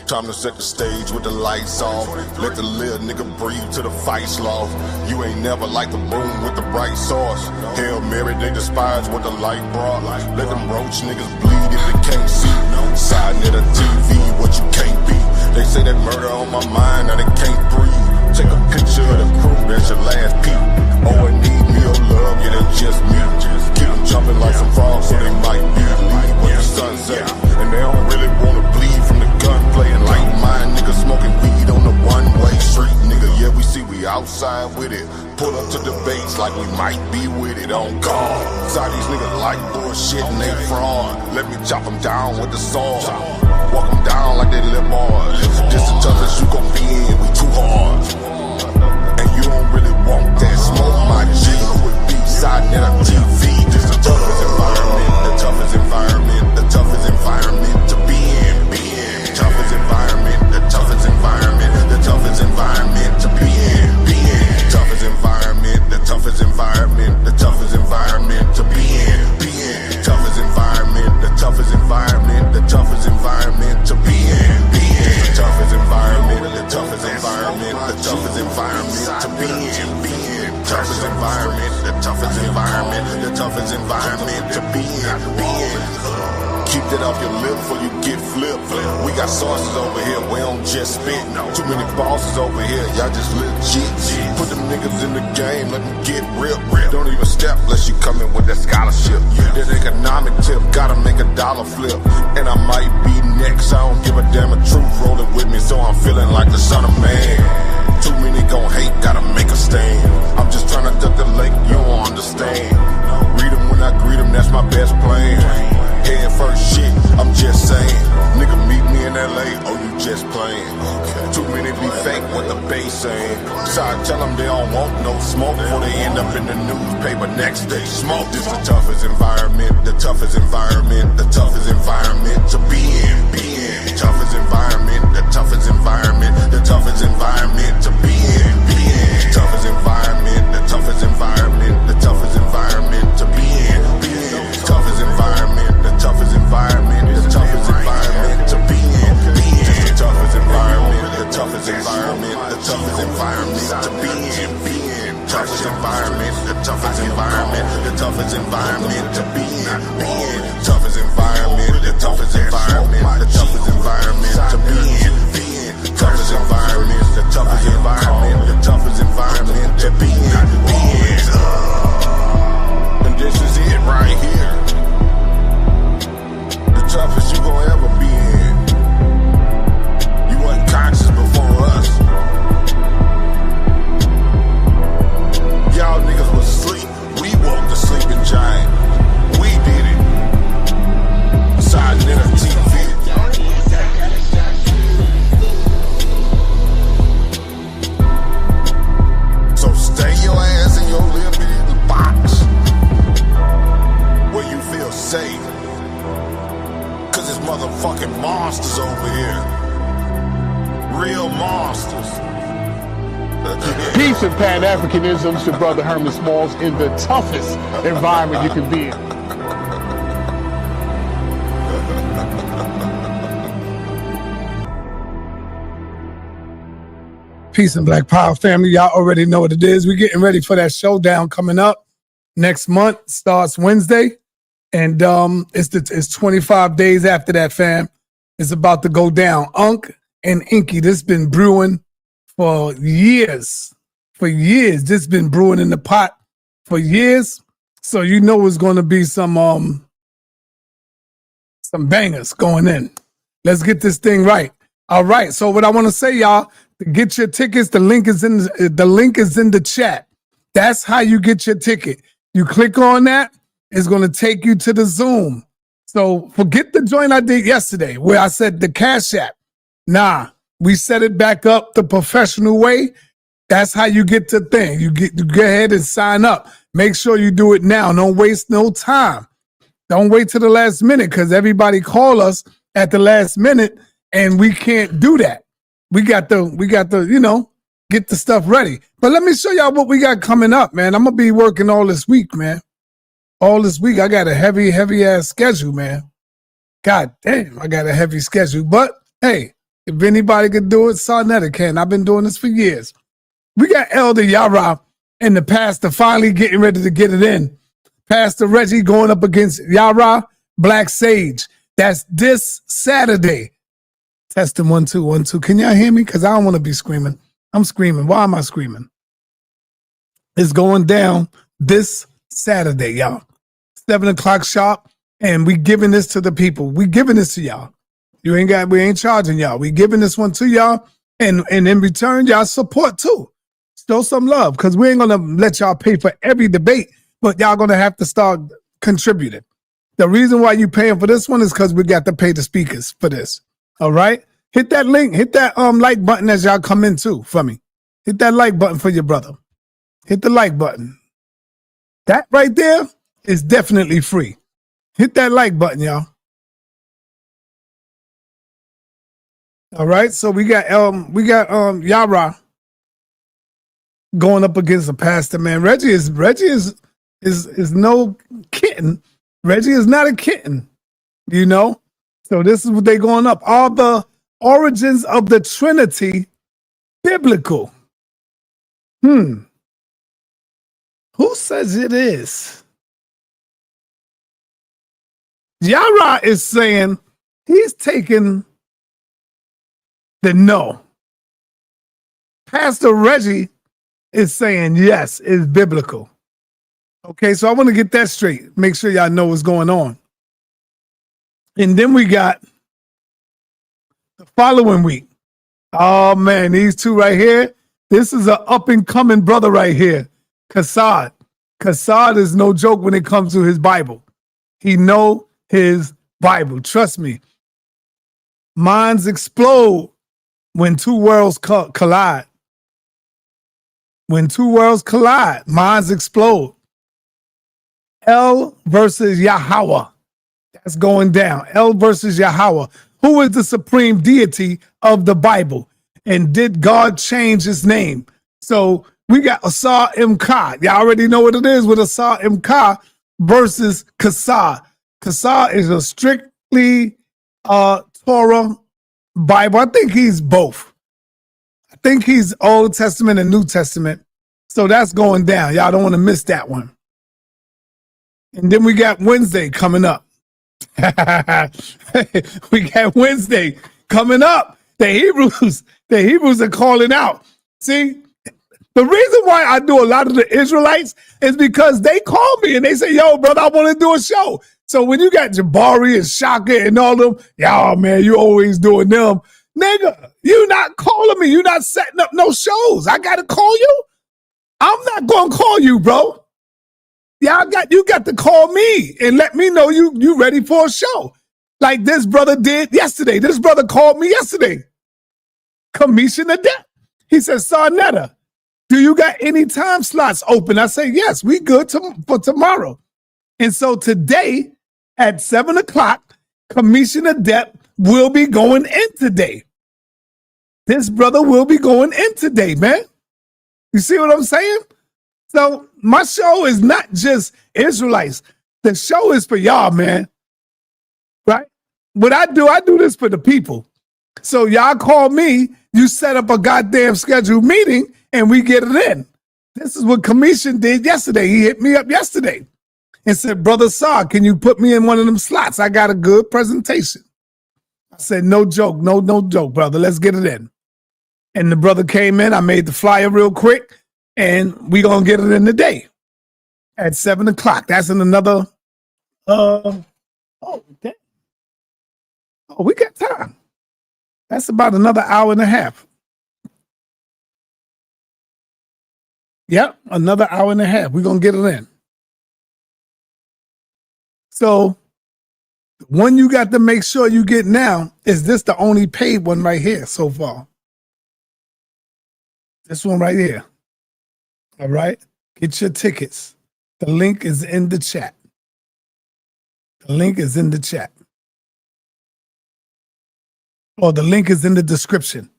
Time to set the stage with the lights off. Let the little nigga breathe till the fight's lost. You ain't never like the room with the bright sauce. Hail Mary, they despise what the light brought. Let them roach niggas bleed if they can't see. sa.neter TV, what you can't be. They say that murder on my mind, now they can't breathe. Take a picture of the crew, that's your last peep. Oh, I need me your love, yeah, that's just me. Keep them jumping like some frogs, so they might be leave what the sun say. And they don't really wanna bleed from the gunplay. And like mine, niggas smoking weed on the one-way street, nigga. Yeah, we see we outside with it. Pull up to debates like we might be with it on God. Side these niggas like bullshit and they fraud. Let me chop them down with the sword. Walk them down like they live hard. This the toughest you gon' be in, we too hard. And you don't really want that smoke, my G. sa.neter TV. This the toughest environment, the toughest environment, the toughest environment to be in, the toughest environment, the toughest environment, the toughest environment to be in, the toughest environment, the toughest environment, the toughest environment to be in, the toughest environment, the toughest environment, the toughest environment to be in, the toughest environment, the toughest environment, the toughest environment to be in, toughest environment, the toughest environment, the toughest environment to be in. Keep that off your lip before you get flipped. We got sources over here, we don't just spit. Too many bosses over here, y'all just legit. Put them niggas in the game, let them get real. Don't even step unless you come in with that scholarship. That economic tip, gotta make a dollar flip. And I might be next, I don't give a damn, a truth rolling with me, so I'm feeling like the son of man. Too many gon' hate, gotta make a stand. I'm just tryna duck the lake, you don't understand. Read them when I greet them, that's my best plan. Head first shit, I'm just saying. Nigga meet me in LA, oh you just playing. Too many be fake, what the base saying. So I tell them they don't want no smoke before they end up in the newspaper next day. Smoke, this the toughest environment, the toughest environment, the toughest environment to be in. The toughest environment, the toughest environment, the toughest environment to be in. The toughest environment, the toughest environment, the toughest environment to be in. The toughest environment, the toughest environment, the toughest environment to be in. The toughest environment, the toughest environment, the toughest environment to be in. Toughest environment, the toughest environment, the toughest environment to be in. Toughest environment, the toughest environment, the toughest environment to be in. Toughest environment, the toughest environment, the toughest environment to be in. And this is it right here. The toughest you gon' ever be in. You wasn't conscious before us. Y'all niggas was asleep. We woke the sleeping giant. We did it. sa.neter TV. So stay your ass in your little box where you feel safe. Cause there's motherfucking monsters over here. Real monsters. Peace and Pan-Africanism. It's your brother Herman Smalls in the toughest environment you can be in. Peace and Black Power family. Y'all already know what it is. We're getting ready for that showdown coming up next month. Starts Wednesday. And it's 25 days after that, fam. It's about to go down. Unc and Inky, this been brewing for years. For years. This been brewing in the pot for years. So you know it's gonna be some bangers going in. Let's get this thing right. All right. So what I want to say, y'all, to get your tickets, the link is in the chat. That's how you get your ticket. You click on that, it's going to take you to the Zoom. So forget the joint I did yesterday where I said the Cash App. Nah, we set it back up the professional way. That's how you get the thing. You go ahead and sign up. Make sure you do it now. Don't waste no time. Don't wait till the last minute because everybody call us at the last minute and we can't do that. We got the, you know, get the stuff ready. But let me show y'all what we got coming up, man. I'm going to be working all this week, man. All this week. I got a heavy ass schedule, man. God damn, I got a heavy schedule. But hey, If anybody could do it, sa.neter can. I've been doing this for years. We got Elder Yara and the pastor finally getting ready to get it in. Pastor Reggie going up against Yara Black Sage. That's this Saturday. Testing 1 2 1 2. Can y'all hear me? Because I don't want to be screaming. I'm screaming. Why am I screaming? It's going down this Saturday, y'all. 7 o'clock sharp. And we giving this to the people. We giving this to y'all. We ain't charging y'all. We giving this one to y'all. And in return, y'all support too. Show some love. Because we ain't gonna let y'all pay for every debate, but y'all gonna have to start contributing. The reason why you paying for this one is because we got to pay the speakers for this. All right? Hit that link. Hit that like button as y'all come in too for me. Hit that like button for your brother. Hit the like button. That right there is definitely free. Hit that like button, y'all. All right, so we got Yara going up against a pastor, man. Reggie is no kitten. Reggie is not a kitten, you know? So this is what they going up. All the origins of the Trinity biblical. Who says it is? Yara is saying he's taking the no. Pastor Reggie is saying yes, it's biblical. Okay, so I want to get that straight. Make sure y'all know what's going on. And then we got the following week. Oh man, these two right here. This is an up-and-coming brother right here. Kassad. Kassad is no joke when it comes to his Bible. He know his Bible. Trust me. Minds explode when two worlds collide. When two worlds collide, minds explode. El versus Yahweh. That's going down. El versus Yahweh. Who is the supreme deity of the Bible? And did God change his name? So we got Asar Imka. Y'all already know what it is with Asar Imka versus Kassad. Kassad is a strictly Torah Bible. I think he's both. I think he's Old Testament and New Testament. So that's going down. Y'all don't want to miss that one. And then we got Wednesday coming up. We got Wednesday coming up. The Hebrews are calling out. See, the reason why I do a lot of the Israelites is because they call me and they say, yo, brother, I want to do a show. So when you got Jabari and Shaka and all them, y'all, man, you always doing them. Nigga, you not calling me. You not setting up no shows. I got to call you? I'm not going to call you, bro. You got to call me and let me know you ready for a show. Like this brother did yesterday. This brother called me yesterday. Commission of debt. He said, sa.neter, do you got any time slots open? I say, yes, we good for tomorrow. And so today at 7 o'clock, Commission of Debt will be going in today. This brother will be going in today, man. You see what I'm saying? So my show is not just Israelites. The show is for y'all, man. Right? What I do this for the people. So y'all call me, you set up a goddamn scheduled meeting, and we get it in. This is what Commission did yesterday. He hit me up yesterday and said, Brother Saw, can you put me in one of them slots? I got a good presentation. I said, no joke, no joke, brother. Let's get it in. And the brother came in. I made the flyer real quick, and we gonna get it in today at 7 o'clock. That's in another, we got time. That's about another hour and a half. Yep, another hour and a half. We're gonna get it in. So the one you got to make sure you get now is this the only paid one right here so far. This one right here. All right. Get your tickets. The link is in the chat. The link is in the chat. Or the link is in the description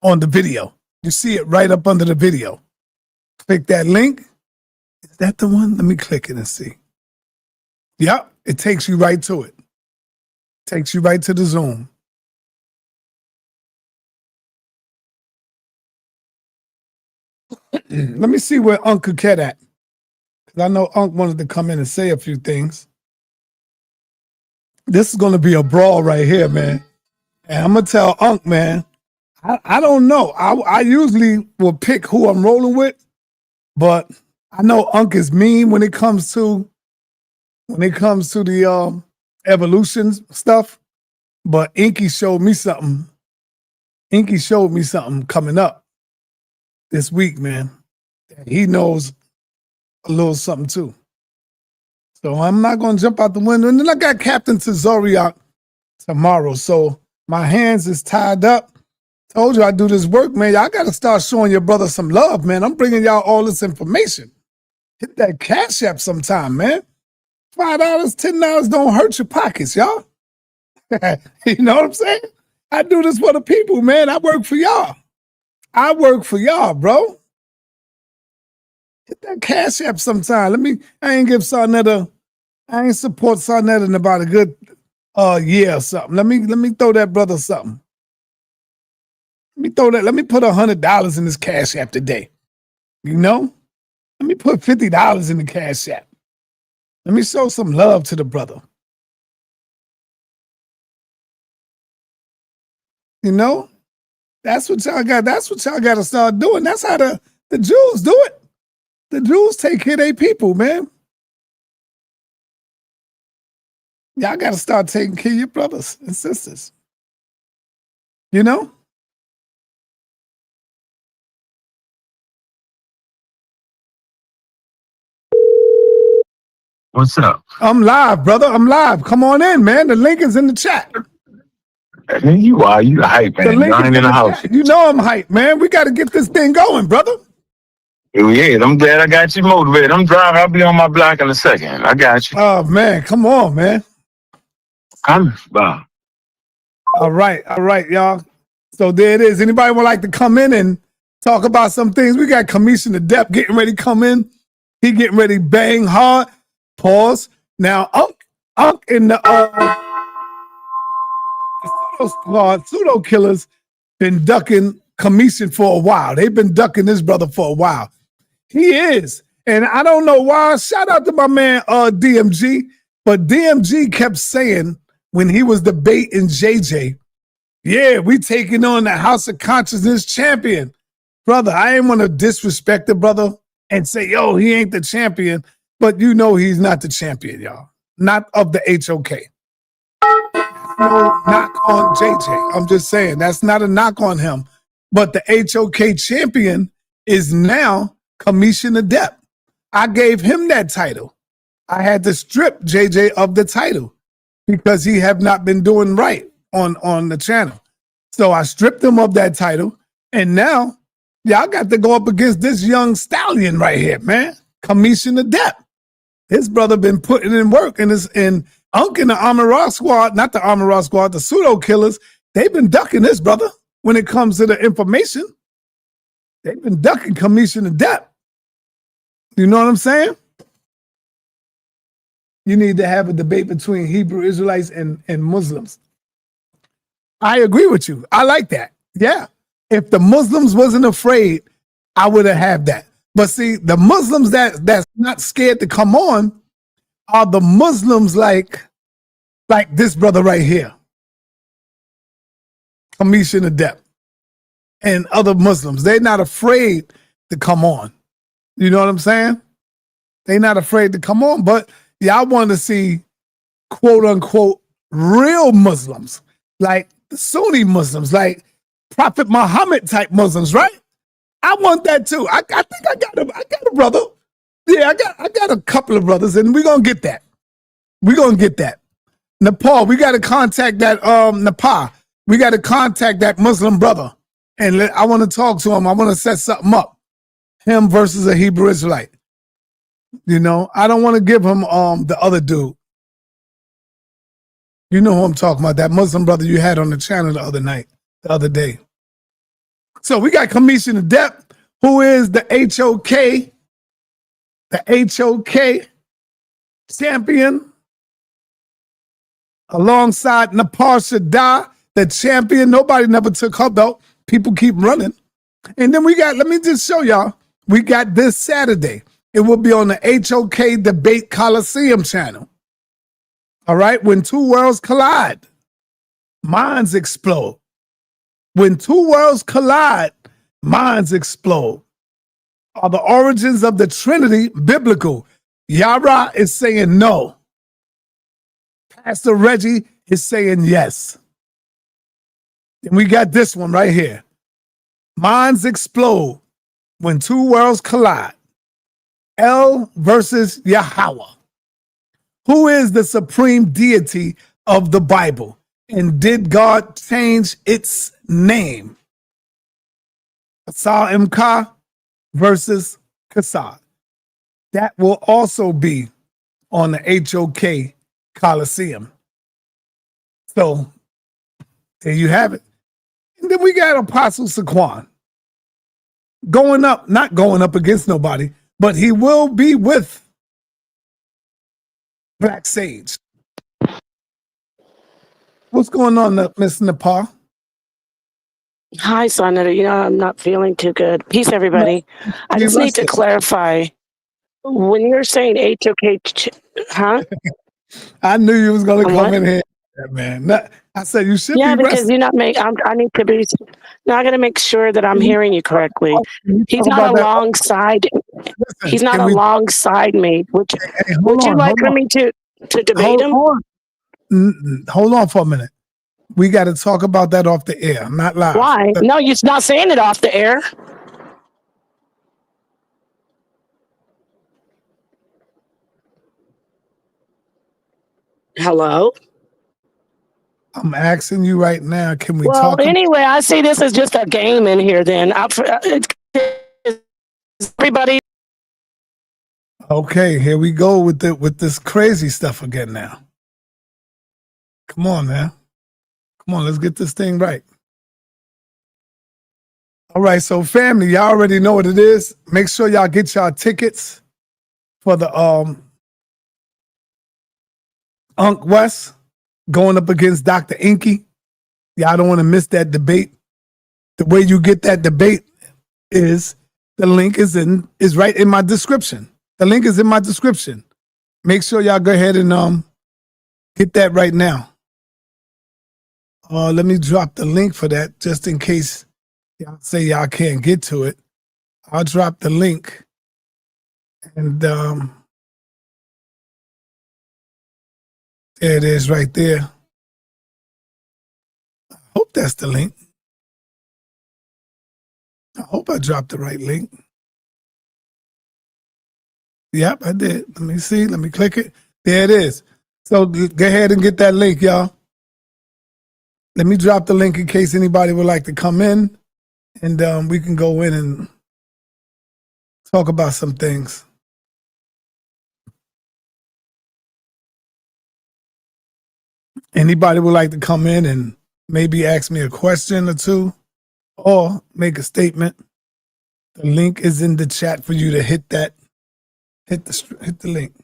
on the video. You see it right up under the video. Click that link. Is that the one? Let me click it and see. Yep, it takes you right to it. Takes you right to the Zoom. Let me see where Uncle Cat at. Because I know Unc wanted to come in and say a few things. This is going to be a brawl right here, man. And I'm going to tell Unc, man, I don't know. I usually will pick who I'm rolling with, but I know Unc is mean when it comes to the evolution stuff. But Inky showed me something. Inky showed me something coming up this week, man. He knows a little something too. So I'm not going to jump out the window. And then I got Captain Tazoriak tomorrow. So my hands is tied up. Told you I do this work, man. Y'all got to start showing your brother some love, man. I'm bringing y'all all this information. Hit that Cash App sometime, man. $5, $10 don't hurt your pockets, y'all. You know what I'm saying? I do this for the people, man. I work for y'all. I work for y'all, bro. Hit that Cash App sometime. I ain't give sa.neter, I ain't support sa.neter in about a good year or something. Let me throw that brother something. Let me put $100 in this Cash App today. You know? Let me put $50 in the Cash App. Let me show some love to the brother. You know? That's what y'all got to start doing. That's how the Jews do it. The Jews take care of their people, man. Y'all got to start taking care of your brothers and sisters. You know? What's up? I'm live, brother. I'm live. Come on in, man. The link is in the chat. You the hype, man. The link is in the house. chat. You know I'm hype, man. We got to get this thing going, brother. Yeah, I'm glad I got you motivated. I'm driving. I'll be on my block in a second. I got you. Oh, man. Come on, man. Coming. Bye. All right, y'all. So there it is. Anybody would like to come in and talk about some things? We got Commissioner Depp getting ready to come in. He getting ready to bang hard. Pause. Now, Unc in the pseudo killers been ducking Commission for a while. They've been ducking this brother for a while. He is. And I don't know why. Shout out to my man DMG. But DMG kept saying when he was debating JJ, yeah, we taking on the House of Consciousness champion. Brother, I ain't want to disrespect the brother and say, yo, he ain't the champion. But you know he's not the champion, y'all. Not of the HOK. No knock on JJ. I'm just saying, that's not a knock on him. But the HOK champion is now Commissioner Depp. I gave him that title. I had to strip JJ of the title because he have not been doing right on the channel. So I stripped him of that title. And now, y'all got to go up against this young stallion right here, man. Commissioner Depp. His brother been putting in work, and Unc and the Amara squad, not the Amara squad, the pseudo killers, they've been ducking this brother when it comes to the information. They've been ducking Commissioner Depp. You know what I'm saying? You need to have a debate between Hebrew Israelites and Muslims. I agree with you. I like that. Yeah. If the Muslims wasn't afraid, I would have had that. But see, the Muslims that's not scared to come on are the Muslims like this brother right here, Commissioner Depp, and other Muslims. They're not afraid to come on. You know what I'm saying? They're not afraid to come on. But yeah, I want to see quote unquote real Muslims, like the Sunni Muslims, like Prophet Muhammad type Muslims, right? I want that too. I think I got a brother. Yeah, I got a couple of brothers, and we're gonna get that. We're gonna get that. Nepal, we gotta contact that Nepal. We gotta contact that Muslim brother. And I want to talk to him. I want to set something up. Him versus a Hebrew Israelite. You know, I don't want to give him the other dude. You know who I'm talking about, that Muslim brother you had on the channel the other day. So we got Commissioner Depp, who is the HOK champion, alongside Nepal Shada, the champion. Nobody never took her belt. People keep running. And then let me just show y'all, we got this Saturday. It will be on the HOK Debate Coliseum channel. All right, when two worlds collide, minds explode. When two worlds collide, minds explode. Are the origins of the Trinity biblical? Yara is saying no. Pastor Reggie is saying yes. And we got this one right here. Minds explode when two worlds collide. El versus Yahweh. Who is the supreme deity of the Bible? And did God change its name? sa.neter versus Kasad. That will also be on the HOK Coliseum. So there you have it. And then we got Apostle Saquon not going up against nobody, but he will be with Black Sage. What's going on, Miss Nepal? Hi, sa.neter. I'm not feeling too good. Peace, everybody. I just need to clarify. When you're saying HOK, huh? I knew you was going to come in here, man. I said you should be because resting. you're not I need to be. Now I got to make sure that I'm hearing you correctly. He's not alongside. He's not alongside me. Would you like for me to debate him? Hold on for a minute. We got to talk about that off the air, not live. Why? No, you're not saying it off the air. Hello? I'm asking you right now, can we Well, talk? Anyway, I see this as just a game in here then. Everybody. Okay, here we go with this crazy stuff again now. Come on, man. Come on, let's get this thing right. All right, so family, y'all already know what it is. Make sure y'all get y'all tickets for the Unc West going up against Dr. Inky. Y'all don't want to miss that debate. The way you get that debate is the link is right in my description. The link is in my description. Make sure y'all go ahead and get that right now. Let me drop the link for that just in case y'all say y'all can't get to it. I'll drop the link. And there it is right there. I hope that's the link. I hope I dropped the right link. Yep, I did. Let me see. Let me click it. There it is. So go ahead and get that link, y'all. Let me drop the link in case anybody would like to come in, and we can go in and talk about some things. Anybody would like to come in and maybe ask me a question or two or make a statement. The link is in the chat for you to hit that. Hit the link.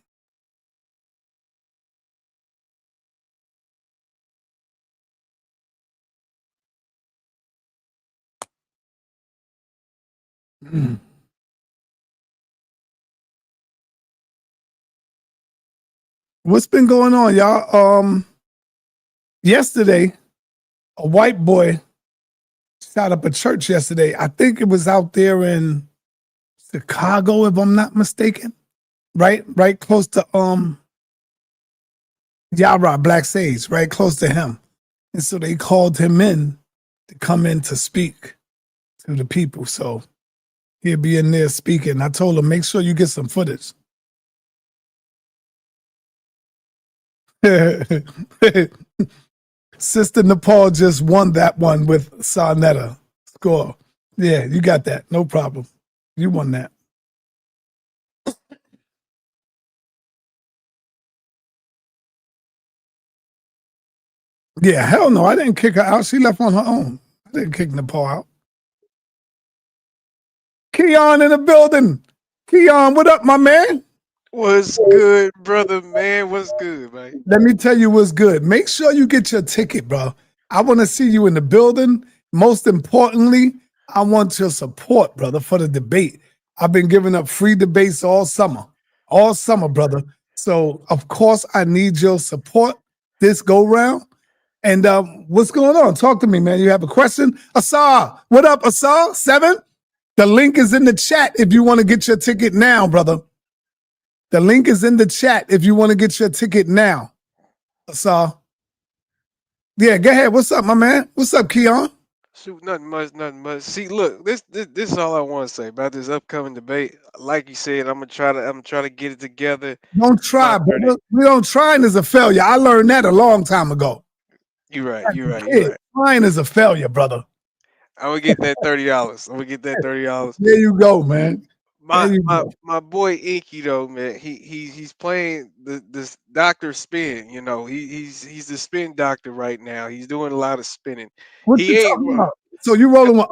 What's been going on, y'all? Yesterday, a white boy shot up a church yesterday. I think it was out there in Chicago, if I'm not mistaken. Right close to Yara, Black Sage, right close to him. And so they called him in to come in to speak to the people. So he'll be in there speaking. I told him, make sure you get some footage. Sister Nepal just won that one with sa.neter score. Yeah, you got that. No problem. You won that. Yeah, hell no. I didn't kick her out. She left on her own. I didn't kick Nepal out. Keon in the building. Keon, what up, my man? What's good, brother, man? What's good, man? Let me tell you what's good. Make sure you get your ticket, bro. I want to see you in the building. Most importantly, I want your support, brother, for the debate. I've been giving up free debates all summer, brother. So of course I need your support this go round. And what's going on? Talk to me, man. You have a question? Asar, what up, Asar? 7? The link is in the chat if you want to get your ticket now, brother. The link is in the chat if you want to get your ticket now. Asar. Yeah, go ahead. What's up, my man? What's up, Keon? Shoot, nothing much. See, look, this is all I want to say about this upcoming debate. Like you said, I'm gonna try to get it together. Don't try, brother. We don't trying is a failure. I learned that a long time ago. You're right. Trying is a failure, brother. I'm gonna get that $30. There you go, man. My boy Inky though, man, he's playing this Dr. Spin. You know, he's the spin doctor right now. He's doing a lot of spinning. What you talking about? So you rolling with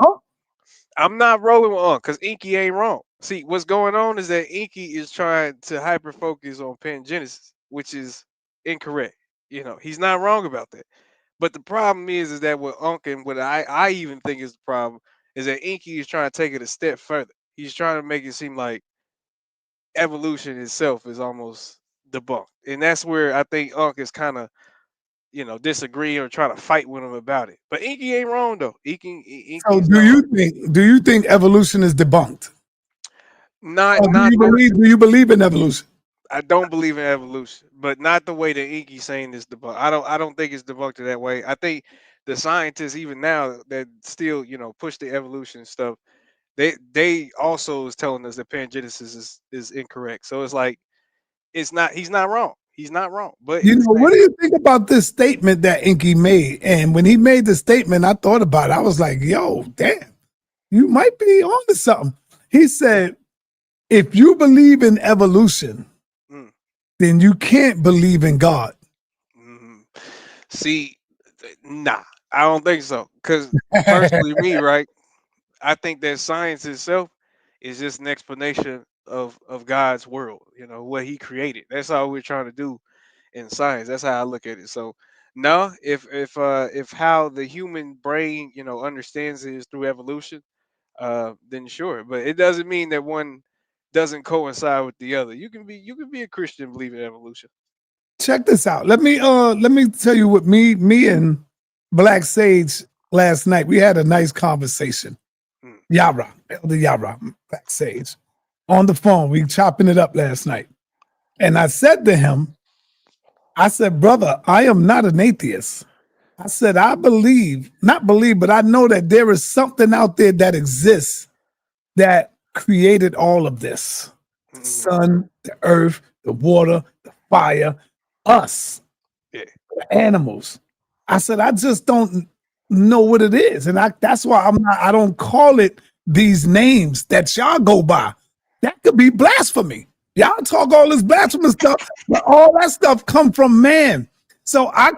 I'm not rolling with because Inky ain't wrong. See, what's going on is that Inky is trying to hyper focus on pangenesis, which is incorrect. You know, he's not wrong about that. But the problem is that with Unc and what I even think is the problem is that Inky is trying to take it a step further. He's trying to make it seem like evolution itself is almost debunked. And that's where I think Unc is kind of, disagreeing or trying to fight with him about it. But Inky ain't wrong though. So do you think evolution is debunked? Do you believe in evolution? I don't believe in evolution, but not the way that Inky's saying is debunked. I don't think it's debunked that way. I think the scientists even now that still, push the evolution stuff, they also is telling us that pangenesis is incorrect. So it's like he's not wrong. He's not wrong. But what do you think about this statement that Inky made? And when he made the statement, I thought about it. I was like, yo, damn, you might be on to something. He said, if you believe in evolution, then you can't believe in God. See, nah, I don't think so. Because personally, me, right? I think that science itself is just an explanation of God's world, what he created. That's all we're trying to do in science. That's how I look at it. So no, if how the human brain, understands it is through evolution, then sure. But it doesn't mean that one doesn't coincide with the other. You can be a Christian and believe in evolution. Check this out. Let me tell you what me and Black Sage last night, we had a nice conversation. Yara, Elder Yara, Black Sage, on the phone. We chopping it up last night. And I said to him, I said, brother, I am not an atheist. I said, I not believe, but I know that there is something out there that exists that created all of this. The sun, the earth, the water, the fire, us, the animals. I said, I just don't know what it is. And that's why I don't call it these names that y'all go by. That could be blasphemy. Y'all talk all this blasphemous stuff, but all that stuff come from man. So I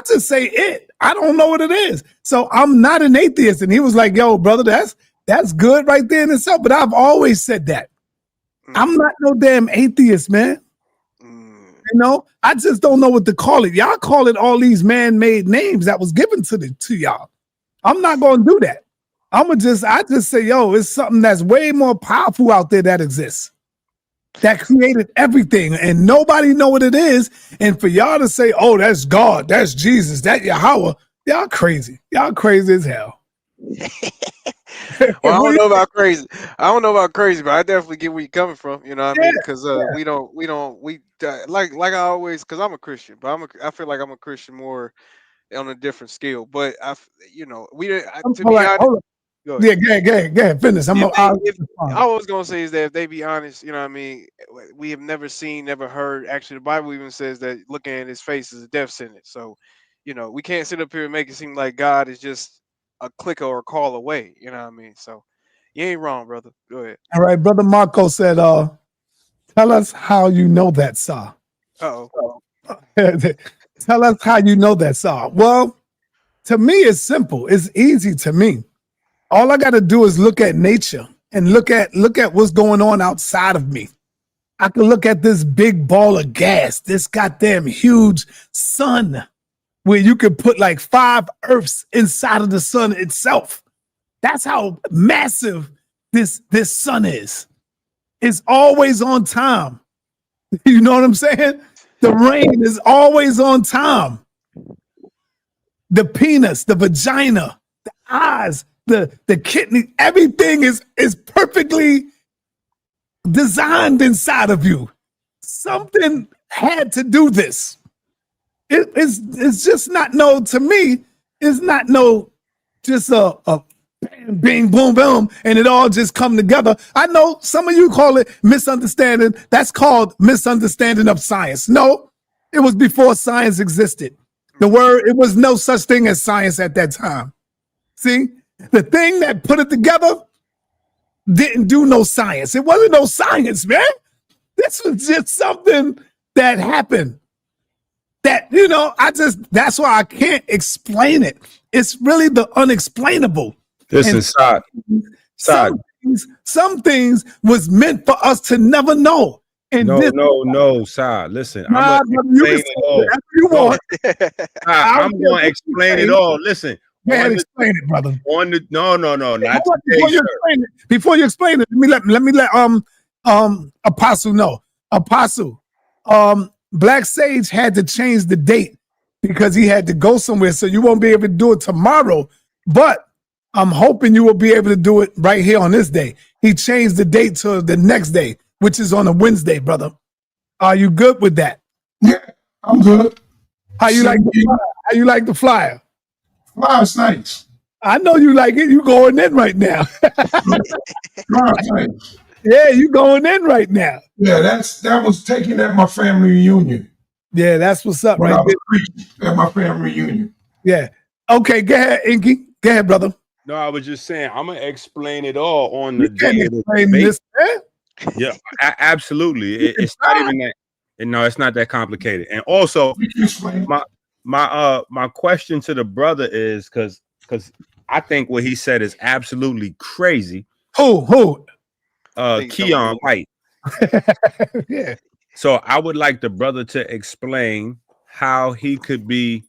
just say it. I don't know what it is. So I'm not an atheist. And he was like, yo, brother, that's good right there in itself. But I've always said that. I'm not no damn atheist, man. I just don't know what to call it. Y'all call it all these man-made names that was given to y'all. I'm not going to do that. I just say, yo, it's something that's way more powerful out there that exists, that created everything, and nobody know what it is. And for y'all to say, oh, that's God, that's Jesus, that Yahweh, y'all crazy. Y'all crazy as hell. Well, I don't know about crazy. But I definitely get where you're coming from. You know what I mean? Because we like I always, because I'm a Christian, but I feel like I'm a Christian more on a different scale. But to be honest. Go ahead, finish. I was gonna say is that if they be honest, you know what I mean, we have never heard. Actually, the Bible even says that looking at his face is a death sentence. So, we can't sit up here and make it seem like God is just a click or a call away. You know what I mean? So, you ain't wrong, brother. Go ahead. All right, brother Marco said, "Tell us how you know that, sir." Uh-oh. Tell us how you know that, sir. Well, to me, it's simple. It's easy to me. All I got to do is look at nature and look at what's going on outside of me. I can look at this big ball of gas, this goddamn huge sun, where you could put like 5 Earths inside of the sun itself. That's how massive this sun is. is always on time. You know what I'm saying? The rain is always on time. The penis, the vagina, the eyes, the kidney, everything is perfectly designed inside of you. Something had to do this. It's just not no, to me, it's not no just a bang, bing, boom, boom, and it all just come together. I know some of you call it misunderstanding. That's called misunderstanding of science. No, it was before science existed. It was no such thing as science at that time. See, the thing that put it together didn't do no science. It wasn't no science, man. This was just something that happened. That, that's why I can't explain it. It's really the unexplainable. Listen, Some things was meant for us to never know. And no, Sa. Listen, I'm going to explain it all. You want. I'm going to explain it all. Listen. Go ahead, explain it, brother. No, not today, before you explain it, let me let Apostle know. Apostle, Black Sage had to change the date because he had to go somewhere, so you won't be able to do it tomorrow. But I'm hoping you will be able to do it right here on this day. He changed the date to the next day, which is on a Wednesday, brother. Are you good with that? Yeah, I'm good. How you like the flyer? Flyer's nice. I know you like it. You going in right now. Flyer's nice. Yeah, you going in right now. Yeah, that was taken at my family reunion. Yeah, that's what's up, when right I was preaching at my family reunion. Yeah. Okay, go ahead, Inky. Go ahead, brother. No, I was just saying, I'm going to explain it all on the day of the debate. This, yeah, absolutely. It's not even that. No, it's not that complicated. And also, my question to the brother is because I think what he said is absolutely crazy. Who? Keon White. Yeah. So I would like the brother to explain how he could be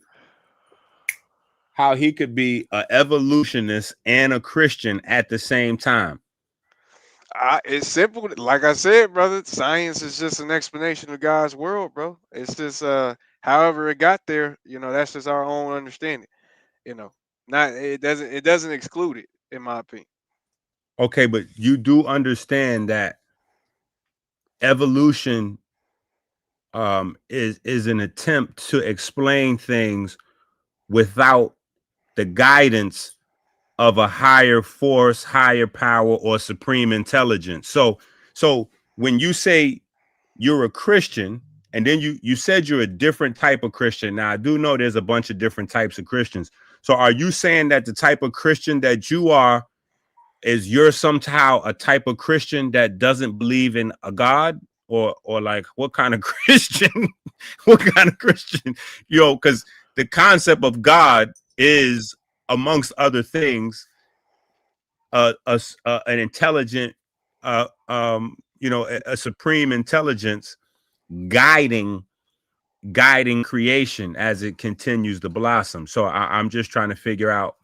an evolutionist and a Christian at the same time. It's simple. Like I said, brother, science is just an explanation of God's world, bro. It's just however it got there, that's just our own understanding. It doesn't exclude it, in my opinion. Okay, but you do understand that evolution is an attempt to explain things without the guidance of a higher force, higher power, or supreme intelligence. So when you say you're a Christian, and then you said you're a different type of Christian. Now, I do know there's a bunch of different types of Christians. So are you saying that the type of Christian that you are is you're somehow a type of Christian that doesn't believe in a God? Or like what kind of Christian? What kind of Christian? Because the concept of God is, amongst other things, an intelligent, a supreme intelligence guiding creation as it continues to blossom. So I'm just trying to figure out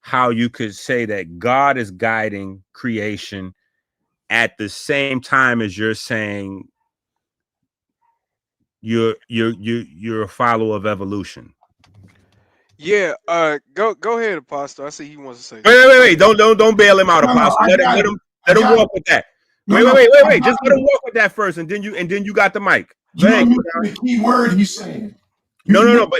how you could say that God is guiding creation at the same time as you're saying you're a follower of evolution. Yeah, go ahead, Apostle. I see he wants to say. Wait. Don't bail him out, Apostle. Let him walk with that. Wait. Just let him walk with that first, and then you got the mic. The key word he's saying. No,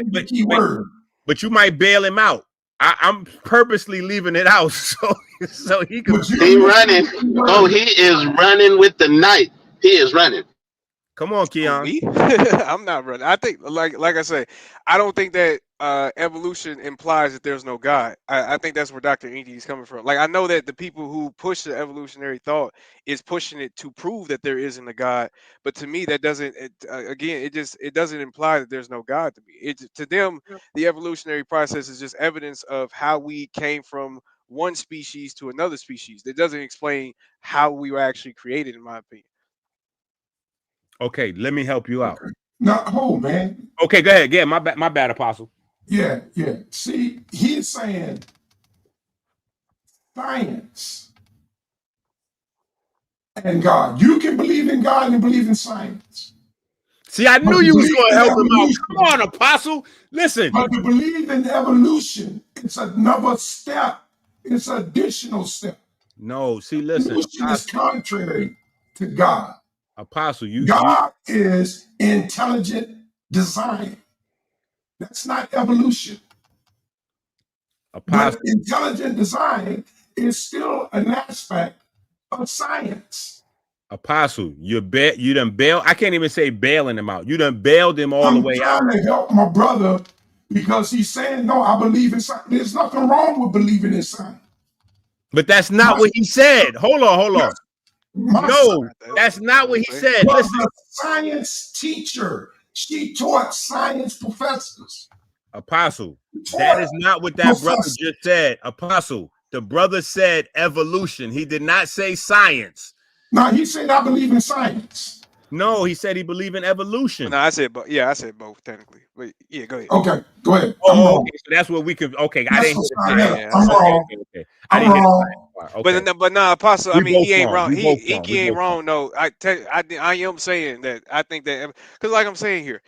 but you might bail him out. I'm purposely leaving it out so he can. He running. Oh, he is running with the night. He is running. Come on, Keon. Me? I'm not running. I think, like I say, I don't think that evolution implies that there's no God. I think that's where Dr. Inky is coming from. Like, I know that the people who push the evolutionary thought is pushing it to prove that there isn't a God. But to me, that doesn't. It doesn't imply that there's no God to me. To them, the evolutionary process is just evidence of how we came from one species to another species. That doesn't explain how we were actually created, in my opinion. Okay, let me help you out. No, man. Okay, go ahead. Yeah, my bad, Apostle. Yeah. See, he's saying science and God. You can believe in God and believe in science. See, I But knew to you was believe going to in help him out. evolution, Come on, Apostle. Listen. but to believe in evolution, it's another step. It's an additional step. No, see, listen. Evolution is contrary to God. Apostle, God is intelligent design. That's not evolution. Apostle. But intelligent design is still an aspect of science. Apostle, you done bail. I can't even say bailing him out. You done bailed him all the way out. I'm trying to help my brother because he's saying, no, I believe in science. There's nothing wrong with believing in science. But that's not what he said. Hold on. No, that's not what he said. Was Listen. a science teacher. She taught science professors. Apostle, that is not what that brother just said. Apostle, the brother said evolution. He did not say science. No, he said, I believe in science. No, he said he believed in evolution. No, I said both. Yeah, I said both technically. But yeah, go ahead. Okay, go ahead. Oh, okay, so that's what we could. Okay, I didn't. I'm wrong. Okay. I'm wrong. Okay. But nah, Apostle. I mean, he ain't wrong. He ain't wrong. No, I am saying that. I think that because, like I'm saying here,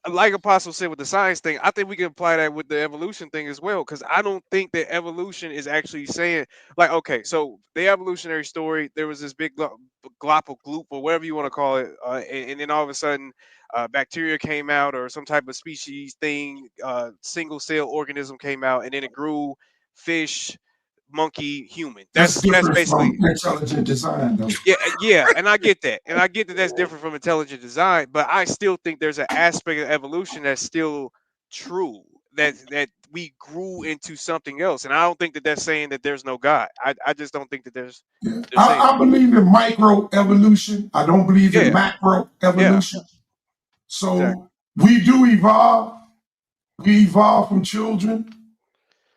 like Apostle said with the science thing, I think we can apply that with the evolution thing as well. Because I don't think that evolution is actually saying like, okay, so the evolutionary story, there was this big glop or whatever you want to call it, and then all of a sudden. Bacteria came out or some type of species thing, single cell organism came out, and then it grew fish, monkey, human. That's basically from intelligent design, though. Yeah, and I get that, that's different from intelligent design, but I still think there's an aspect of evolution that's still true. That we grew into something else, and I don't think that that's saying that there's no God. I just don't think that there's. I believe in micro evolution. I don't believe in macro evolution. Yeah. So exactly. we do evolve. We evolve from children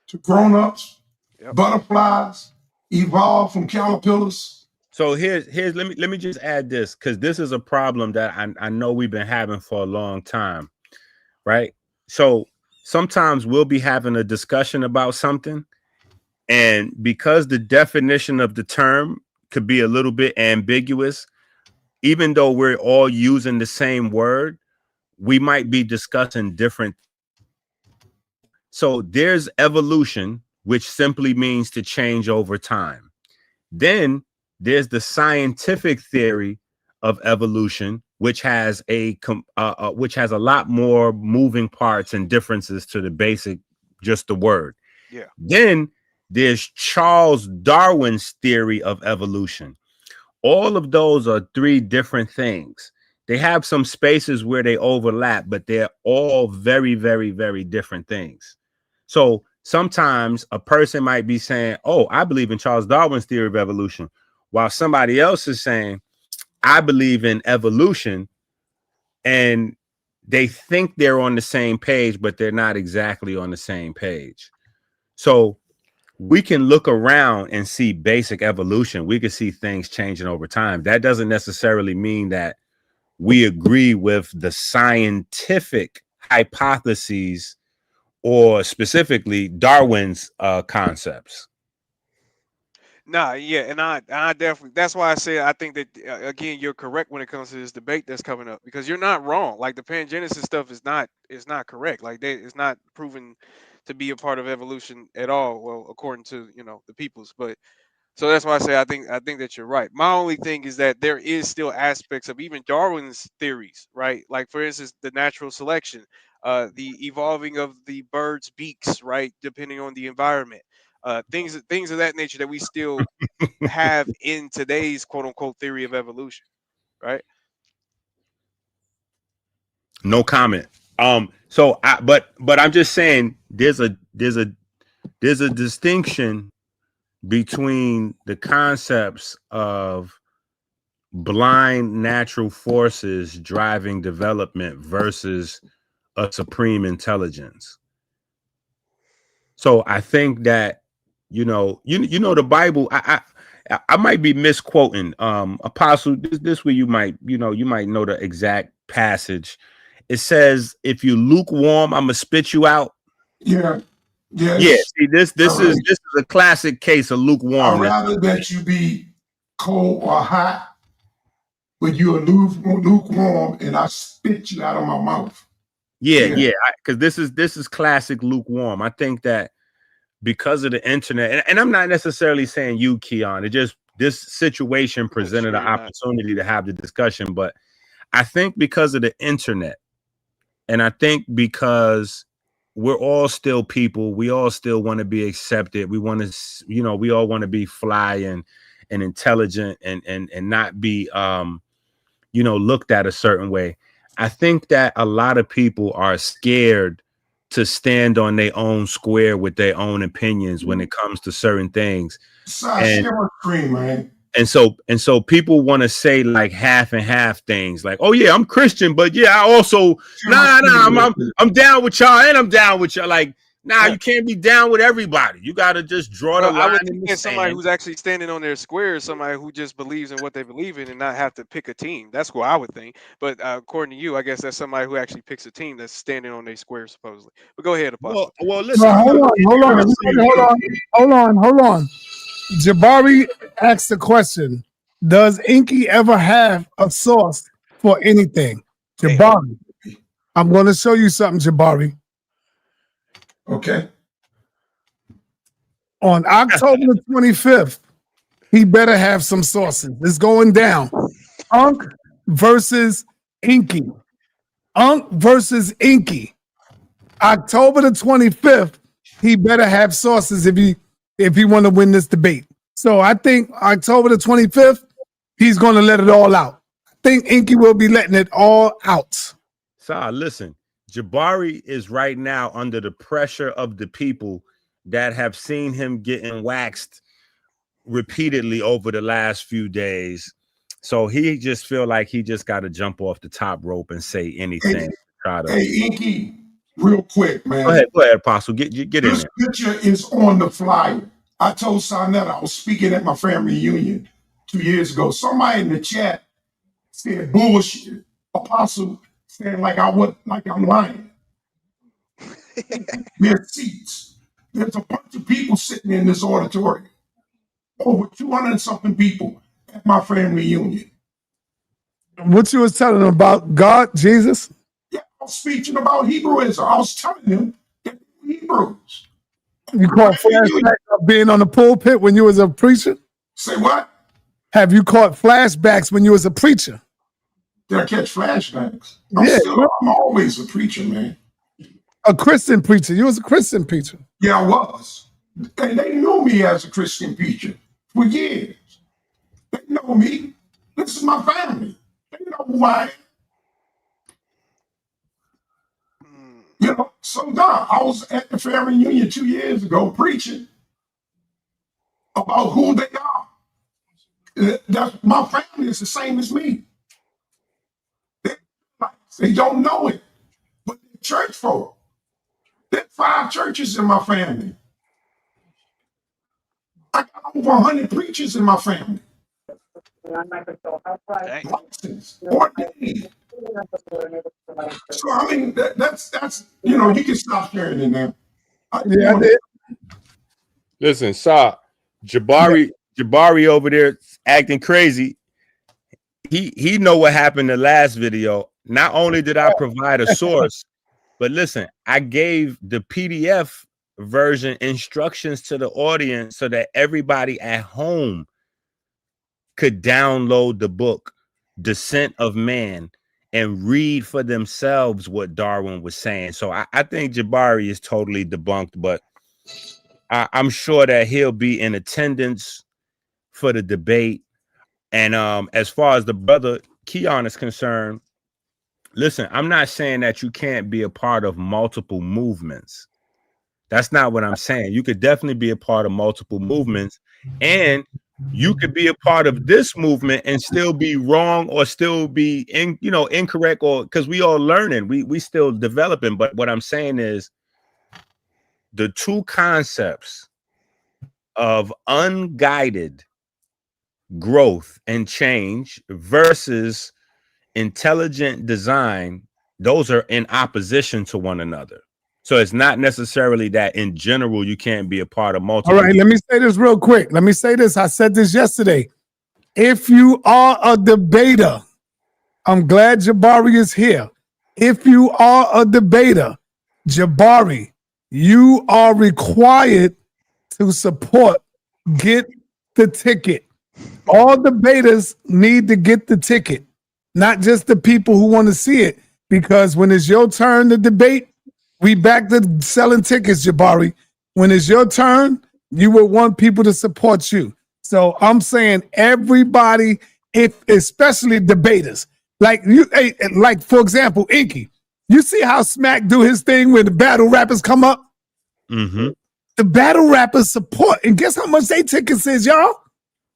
to grown-ups, butterflies, evolve from caterpillars. So here's let me just add this, because this is a problem that I know we've been having for a long time, right? So sometimes we'll be having a discussion about something, and because the definition of the term could be a little bit ambiguous, even though we're all using the same word, we might be discussing different. So there's evolution, which simply means to change over time. Then there's the scientific theory of evolution, which has a lot more moving parts and differences to the basic, just the word. Yeah. Then there's Charles Darwin's theory of evolution. All of those are three different things. They have some spaces where they overlap, but they're all very, very, very different things. So sometimes a person might be saying, oh, I believe in Charles Darwin's theory of evolution, while somebody else is saying, I believe in evolution, and they think they're on the same page, but they're not exactly on the same page. So we can look around and see basic evolution. We can see things changing over time. That doesn't necessarily mean that we agree with the scientific hypotheses or specifically Darwin's concepts. Nah, yeah, and I definitely, that's why I say I think that again you're correct when it comes to this debate that's coming up, because you're not wrong. Like the pangenesis stuff is not correct. Like it's not proven to be a part of evolution at all. Well, according to the peoples, but so that's why I say I think that you're right. My only thing is that there is still aspects of even Darwin's theories, right? Like for instance, the natural selection, the evolving of the birds' beaks, right, depending on the environment. Things of that nature that we still have in today's quote unquote theory of evolution, right? No comment. So but I'm just saying there's a distinction between the concepts of blind natural forces driving development versus a supreme intelligence. So I think that the Bible, I might be misquoting Apostle, this way you might know the exact passage. It says, if you lukewarm, I'm gonna spit you out. Yeah. Yes. Yeah. See, this is a classic case of lukewarmness. I'd rather that you be cold or hot, but you're lukewarm, and I spit you out of my mouth. Yeah, because this is classic lukewarm. I think that because of the internet, and I'm not necessarily saying you, Keon, it just this situation presented an opportunity to have the discussion, but I think because of the internet, and I think because we're all still people, we all still want to be accepted. We want to, we all want to be fly and intelligent and not be, looked at a certain way. I think that a lot of people are scared to stand on their own square with their own opinions when it comes to certain things. And so people want to say like half and half things, like, oh yeah, I'm Christian, but yeah, I also I'm down with y'all and I'm down with y'all. Like, nah, you can't be down with everybody. You got to just draw the line. I would think that somebody who's actually standing on their square is somebody who just believes in what they believe in and not have to pick a team. That's what I would think. But according to you, I guess that's somebody who actually picks a team that's standing on their square, supposedly. But go ahead, Apostle. Well, listen. Hold on. Jabari asked the question: does Inky ever have a source for anything? Jabari, I'm going to show you something, Jabari. Okay. On October the 25th, he better have some sources. It's going down. Unk versus Inky. Unk versus Inky. October the 25th, he better have sources if he want to win this debate. So I think October the 25th, he's going to let it all out. I think Inky will be letting it all out. So listen, Jabari is right now under the pressure of the people that have seen him getting waxed repeatedly over the last few days. So he just feel like he just got to jump off the top rope and say anything. Hey, Inky, real quick, man. Go ahead, Apostle. Get in there. This picture is on the flyer. I told sa.neter I was speaking at my family reunion 2 years ago. Somebody in the chat said bullshit. Apostle saying like I'm lying. There's seats. There's a bunch of people sitting in this auditorium. Over 200 and something people at my family reunion. What you was telling them about God, Jesus? Yeah, I was speaking about Hebrewism. I was telling them that they were Hebrews. You caught flashbacks of being on the pulpit when you was a preacher? Say what? Have you caught flashbacks when you was a preacher? Did I catch flashbacks? I'm always a preacher, man. A Christian preacher. You was a Christian preacher. Yeah, I was. And they knew me as a Christian preacher for years. They know me. This is my family. They know who I am. So I was at the family reunion 2 years ago preaching about who they are. My family is the same as me. They don't know it, but they're church folk. There are 5 churches in my family. I got over 100 preachers in my family. Licensed, ordained. So I mean, that's you can stop sharing it now. I did. Listen, Jabari over there acting crazy. He know what happened in the last video. Not only did I provide a source, but listen, I gave the PDF version instructions to the audience so that everybody at home could download the book Descent of Man and read for themselves what Darwin was saying. So I think Jabari is totally debunked, but I'm sure that he'll be in attendance for the debate. And as far as the brother Keon is concerned, listen, I'm not saying that you can't be a part of multiple movements. That's not what I'm saying. You could definitely be a part of multiple movements, and you could be a part of this movement and still be wrong or still be incorrect, or because we all learning, we still developing. But what I'm saying is the two concepts of unguided growth and change versus intelligent design, those are in opposition to one another. So it's not necessarily that in general you can't be a part of multiple. All right, let me say this real quick. Let me say this. I said this yesterday. if you are a debater, I'm glad Jabari is here. If you are a debater, Jabari, you are required to support. Get the ticket. All debaters need to get the ticket, not just the people who want to see it. Because when it's your turn to debate, we back to selling tickets, Jabari. When it's your turn, you will want people to support you. So I'm saying everybody, especially debaters, like for example, Inky. You see how Smack do his thing when the battle rappers come up? Mm-hmm. The battle rappers support, and guess how much they tickets is, y'all?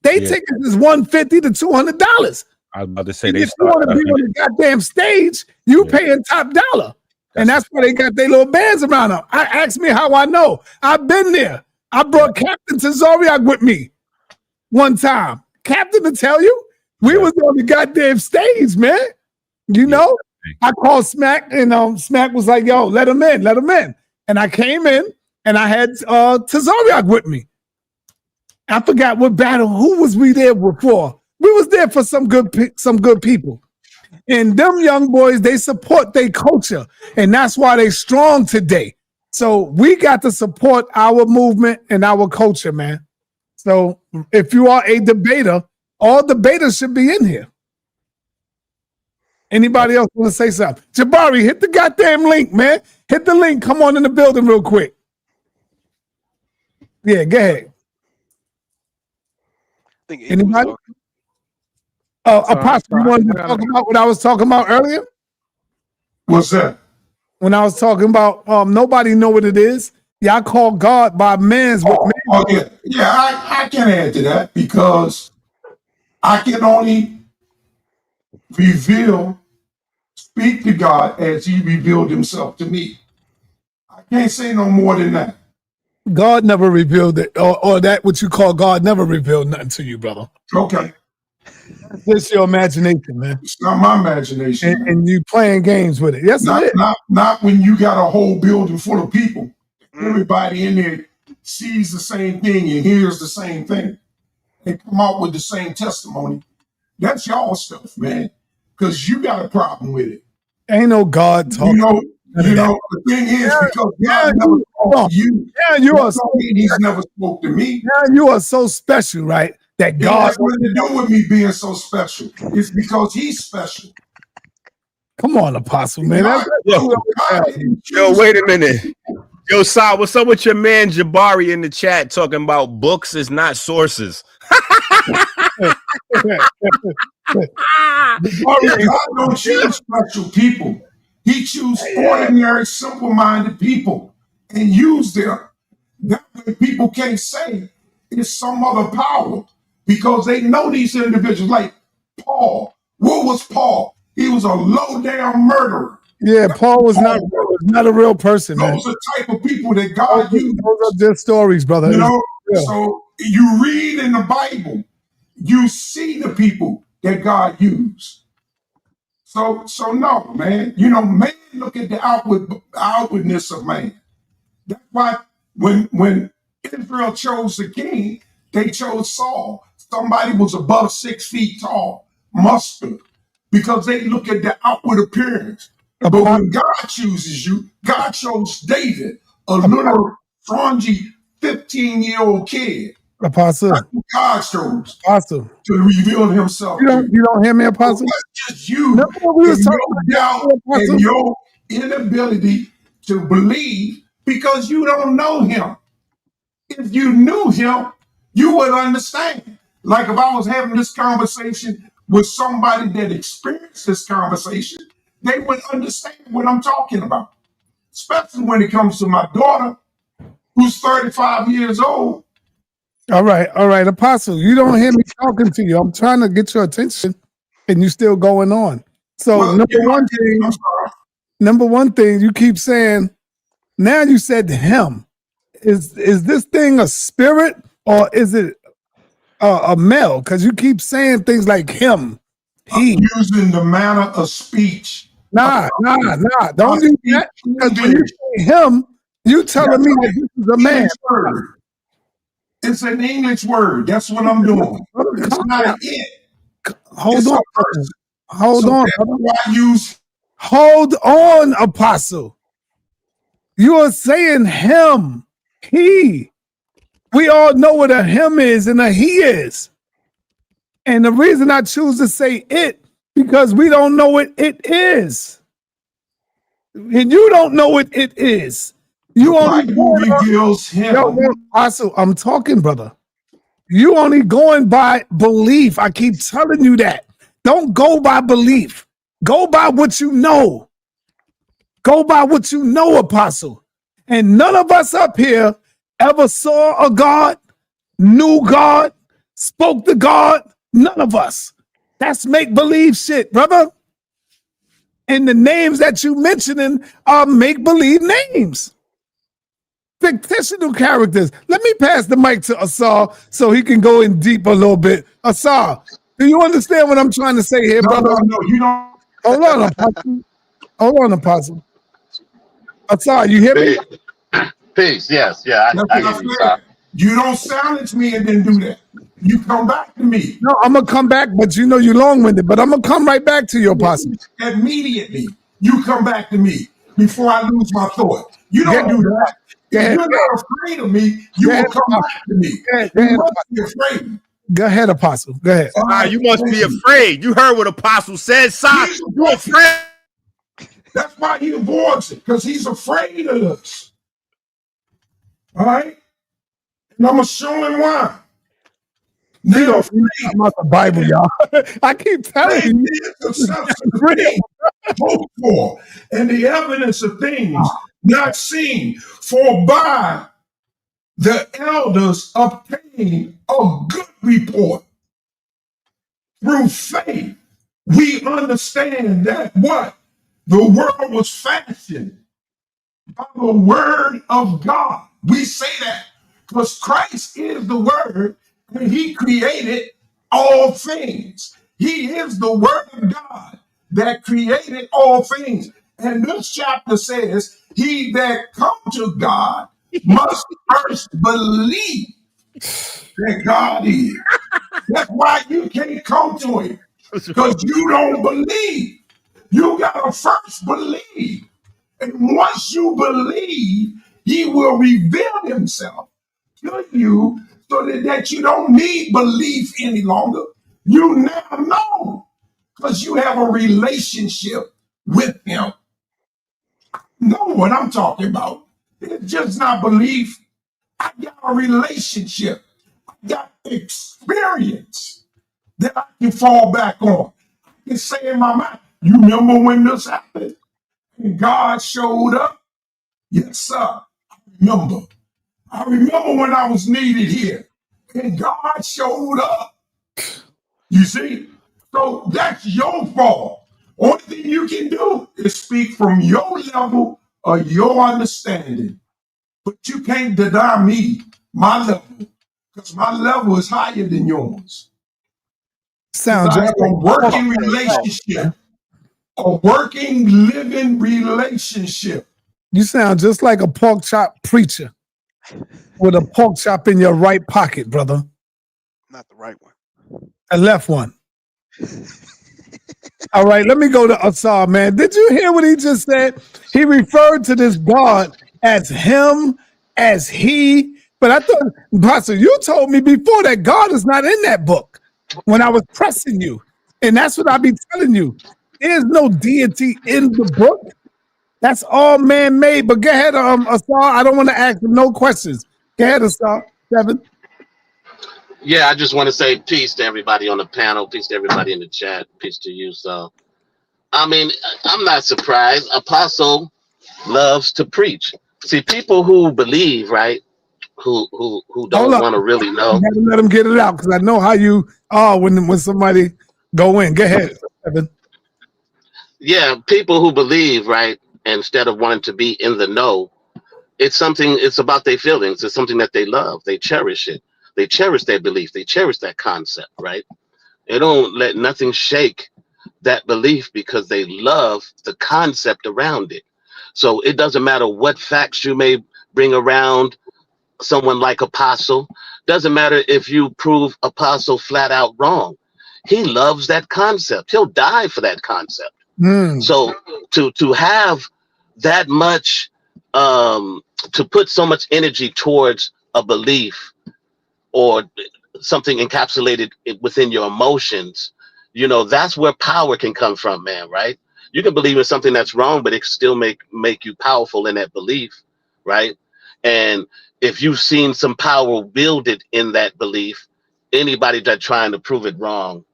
They tickets is $150 to $200. I was about to say they if you want to be on the goddamn stage, you paying top dollar. And that's why they got their little bands around them. Ask me how I know. I've been there. I brought Captain Tazoriak with me one time. Captain to tell you, we was on the goddamn stage, man. You know, I called Smack, and Smack was like, yo, let him in. And I came in, and I had Tazoriak with me. I forgot what battle. Who was we there for? We was there for some good people. And them young boys, they support their culture. And that's why they strong today. So we got to support our movement and our culture, man. So if you are a debater, all debaters should be in here. Anybody else want to say something? Jabari, hit the goddamn link, man. Hit the link. Come on in the building real quick. Yeah, go ahead. Anybody? Apostle, you wanted to talk about what I was talking about earlier? What's that? When I was talking about nobody know what it is. Y'all call God by man's. I can add to that because I can only speak to God as he revealed himself to me. I can't say no more than that. God never revealed it, or that what you call God never revealed nothing to you, brother. Okay. It's just your imagination, man. It's not my imagination. And you playing games with it. Yes, it is. Not when you got a whole building full of people. Everybody in there sees the same thing and hears the same thing. They come out with the same testimony. That's y'all stuff, man. Because you got a problem with it. Ain't no God talking. You know, the thing is, because God never spoke to you. Yeah, he's never spoke to me. Yeah, you are so special, right? That God has nothing to do with me being so special. It's because he's special. Come on, Apostle, man. Yo, wait a minute. Yo, Sa, what's up with your man Jabari in the chat talking about books is not sources? God don't choose special people. He chooses ordinary, simple-minded people and use them. That way people can't say it's some other power because they know these individuals. Like Paul. What was Paul? He was a low-down murderer. Yeah, Paul was not a real person, man. Those are the type of people that God used. Those are just stories, brother. You know, so you read in the Bible, you see the people that God used. So no, man. You know, man look at the outwardness of man. That's why when Israel chose the king, they chose Saul. Somebody was above 6 feet tall, muscular, because they look at the outward appearance. But when God chooses you, God chose David, a little strongy 15-year-old kid. Apostle. That's who God chose. Apostle. To reveal himself. You don't hear me, Apostle? Well, that's just you. And your inability to believe because you don't know him. If you knew him, you would understand. Like if I was having this conversation with somebody that experienced this conversation, they would understand what I'm talking about. Especially when it comes to my daughter, who's 35 years old. All right, Apostle, you don't hear me talking to you. I'm trying to get your attention, and you're still going on. So number one thing, you keep saying, now you said him. Is this thing a spirit or is it a male? Because you keep saying things like him, he. I'm using the manner of speech. Nah. Don't do that. Because when you say him, you telling me that this is a man. It's an English word. That's what I'm doing. It's not an it. Hold It's on. a person. Hold So on. that's why I use. Hold on, Apostle. You are saying him, he. We all know what a him is and a he is. And the reason I choose to say it, because we don't know what it is. And you don't know what it is. You The only Bible reveals him. yo, Apostle, I'm talking, brother. You only going by belief. I keep telling you that. Don't go by belief. Go by what you know. Go by what you know, Apostle. And none of us up here ever saw a God, knew God, spoke to God. None of us. That's make-believe shit, brother. And the names that you mentioning are make-believe names. Fictional characters. Let me pass the mic to Asar so he can go in deep a little bit. Asar, do you understand what I'm trying to say here, brother? No, you don't. Hold on, Apostle. Hold on, Apostle. Asar, you hear me? Peace. Yes. Yeah. That's I what hear I you, said. sir. You don't silence me and then do that. You come back to me. No, I'm gonna come back, but you know you're long-winded. But I'm gonna come right back to you, Apostle. Immediately, you come back to me before I lose my thought. You don't do that. If ahead. you're not afraid of me, you will come back to me. You must be afraid. Go ahead, Apostle. Go ahead. You must be afraid. You heard what Apostle said, son. You afraid? That's why he avoids it, because he's afraid of us. All right? And I'm going to show him why. Now, I'm about the Bible, y'all. I keep telling you. the substance of things hoped for, and the evidence of things not seen. For by the elders obtained a good report. Through faith, we understand that what? The world was fashioned by the word of God. We say that because Christ is the word and he created all things. He is the word of God that created all things. And this chapter says, he that come to God must first believe that God is. That's why you can't come to him, because you don't believe. You gotta first believe. And once you believe, he will reveal himself to you so that you don't need belief any longer. You now know because you have a relationship with him. Know what I'm talking about. It's just not belief. I got a relationship. I got experience that I can fall back on. I can say in my mind, you remember when this happened? And God showed up? Yes, sir. I remember. I remember when I was needed here. And God showed up. You see? So that's your fault. Only thing you can do is speak from your level of your understanding. But you can't deny me, my level, because my level is higher than yours. Sounds I just have a working relationship, a working, living relationship. You sound just like a pork chop preacher with a pork chop in your right pocket, brother. Not the right one. A left one. All right, let me go to Asar, man. Did you hear what he just said? He referred to this God as him, as he. But I thought, Pastor, you told me before that God is not in that book when I was pressing you. And that's what I be telling you. There's no deity in the book. That's all man-made. But go ahead, Asar. I don't want to ask him no questions. Go ahead, Asar. Kevin. Yeah, I just want to say peace to everybody on the panel, peace to everybody in the chat, peace to you. So, I mean, I'm not surprised. Apostle loves to preach. See, people who believe, right, who don't want to really know. You gotta let him get it out because I know how you are when somebody go in. Go ahead, Kevin. Yeah, people who believe, right, instead of wanting to be in the know, it's about their feelings. It's something that they love. They cherish it. They cherish their belief. They cherish that concept, right? They don't let nothing shake that belief because they love the concept around it. So it doesn't matter what facts you may bring around someone like Apostle. Doesn't matter if you prove Apostle flat out wrong. He loves that concept. He'll die for that concept. So to have that much, to put so much energy towards a belief or something encapsulated within your emotions, you know, that's where power can come from, man, right? You can believe in something that's wrong, but it can still make you powerful in that belief, right? And if you've seen some power wielded in that belief, anybody that's trying to prove it wrong,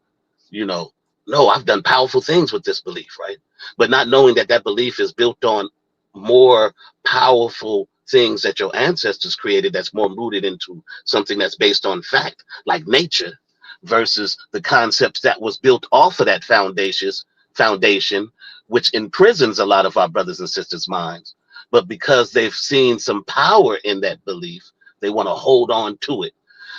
you know, no, I've done powerful things with this belief, right? But not knowing that that belief is built on more powerful things that your ancestors created, that's more rooted into something that's based on fact, like nature, versus the concepts that was built off of that foundation, which imprisons a lot of our brothers and sisters' minds. But because they've seen some power in that belief, they want to hold on to it.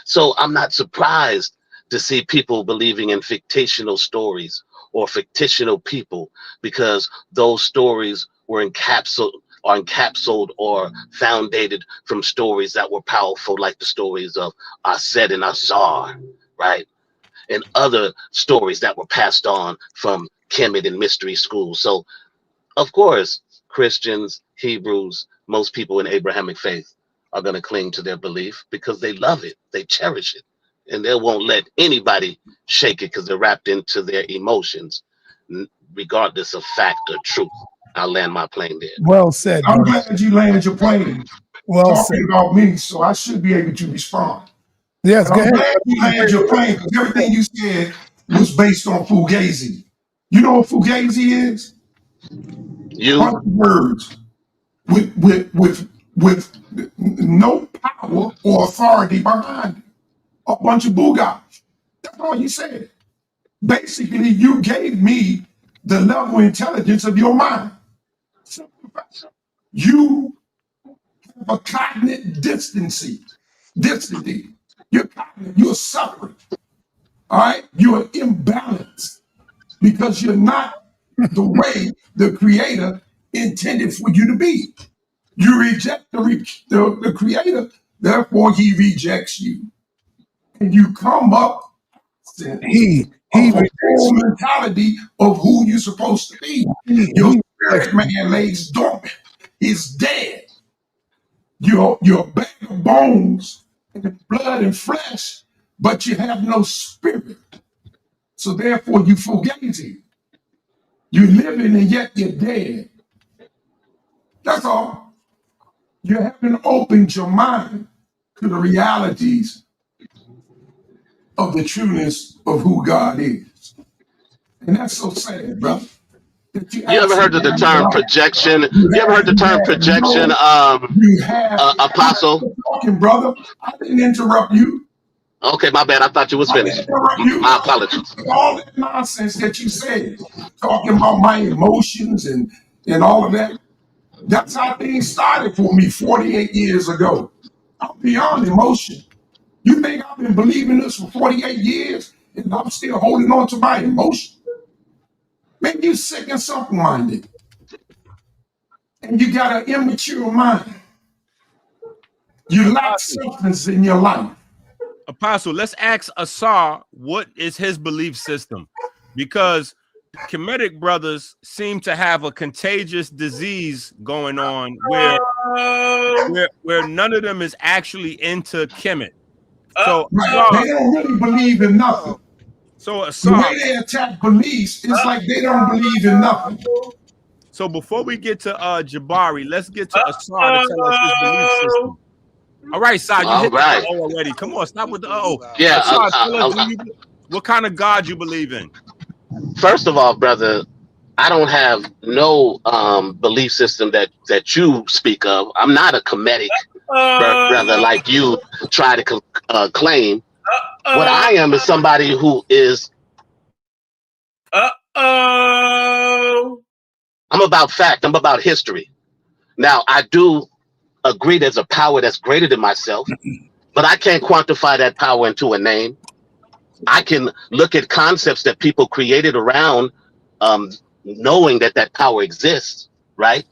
So I'm not surprised to see people believing in fictional stories or fictional people, because those stories were encapsulated or founded from stories that were powerful, like the stories of Aset and Asar, right? And other stories that were passed on from Kemet and mystery schools. So, of course, Christians, Hebrews, most people in Abrahamic faith are going to cling to their belief because they love it, they cherish it, and they won't let anybody shake it because they're wrapped into their emotions, regardless of fact or truth. I'll land my plane there. Well said, I'm brother. glad you landed your plane Well said. talking about me, so I should be able to respond. Yes, And go I'm ahead. glad you landed your plane because everything you said was based on Fugazi. You know what Fugazi is? You, Bunch of words with no power or authority behind it. A bunch of boogage. That's all you said. Basically, you gave me the level of intelligence of your mind. Simple fact. You have a cognitive distance. You're suffering. All right? You're imbalanced because you're not the way the creator intended for you to be. You reject the creator, therefore he rejects you. And you come up of a full mentality of who you're supposed to be. Your spirit man lays dormant. He's dead. You're a bag of bones and blood and flesh, but you have no spirit. So therefore you fugazi. You're living and yet you're dead. That's all. You haven't opened your mind to the realities of the trueness of who God is. And that's so sad, brother. you ever heard of the term projection? You ever heard the term projection, Apostle? Talking, brother. I didn't interrupt you. Okay, my bad. I thought you was finished. My apologies. All that nonsense that you said, talking about my emotions and all of that, that's how things started for me 48 years ago. I'm beyond emotion. You think I've been believing this for 48 years and I'm still holding on to my emotion? Man, you sick and simple-minded. And you got an immature mind. You lack substance in your life. Apostle, let's ask Asar what is his belief system, because Kemetic brothers seem to have a contagious disease going on where none of them is actually into Kemet. So right. They don't really believe in nothing. So Asar, the way they attack beliefs, it's like they don't believe in nothing. So before we get to Jabari, let's get to Asar to tell us his belief system. All right, Sa, you hit the already. Come on, stop with the Yeah. Asar, tell us what kind of God you believe in. First of all, brother, I don't have no belief system that you speak of. I'm not a Kemetic brother like you try to claim. What I am is somebody who is. I'm about fact. I'm about history. Now, I do agree there's a power that's greater than myself, but I can't quantify that power into a name. I can look at concepts that people created around knowing that power exists, right?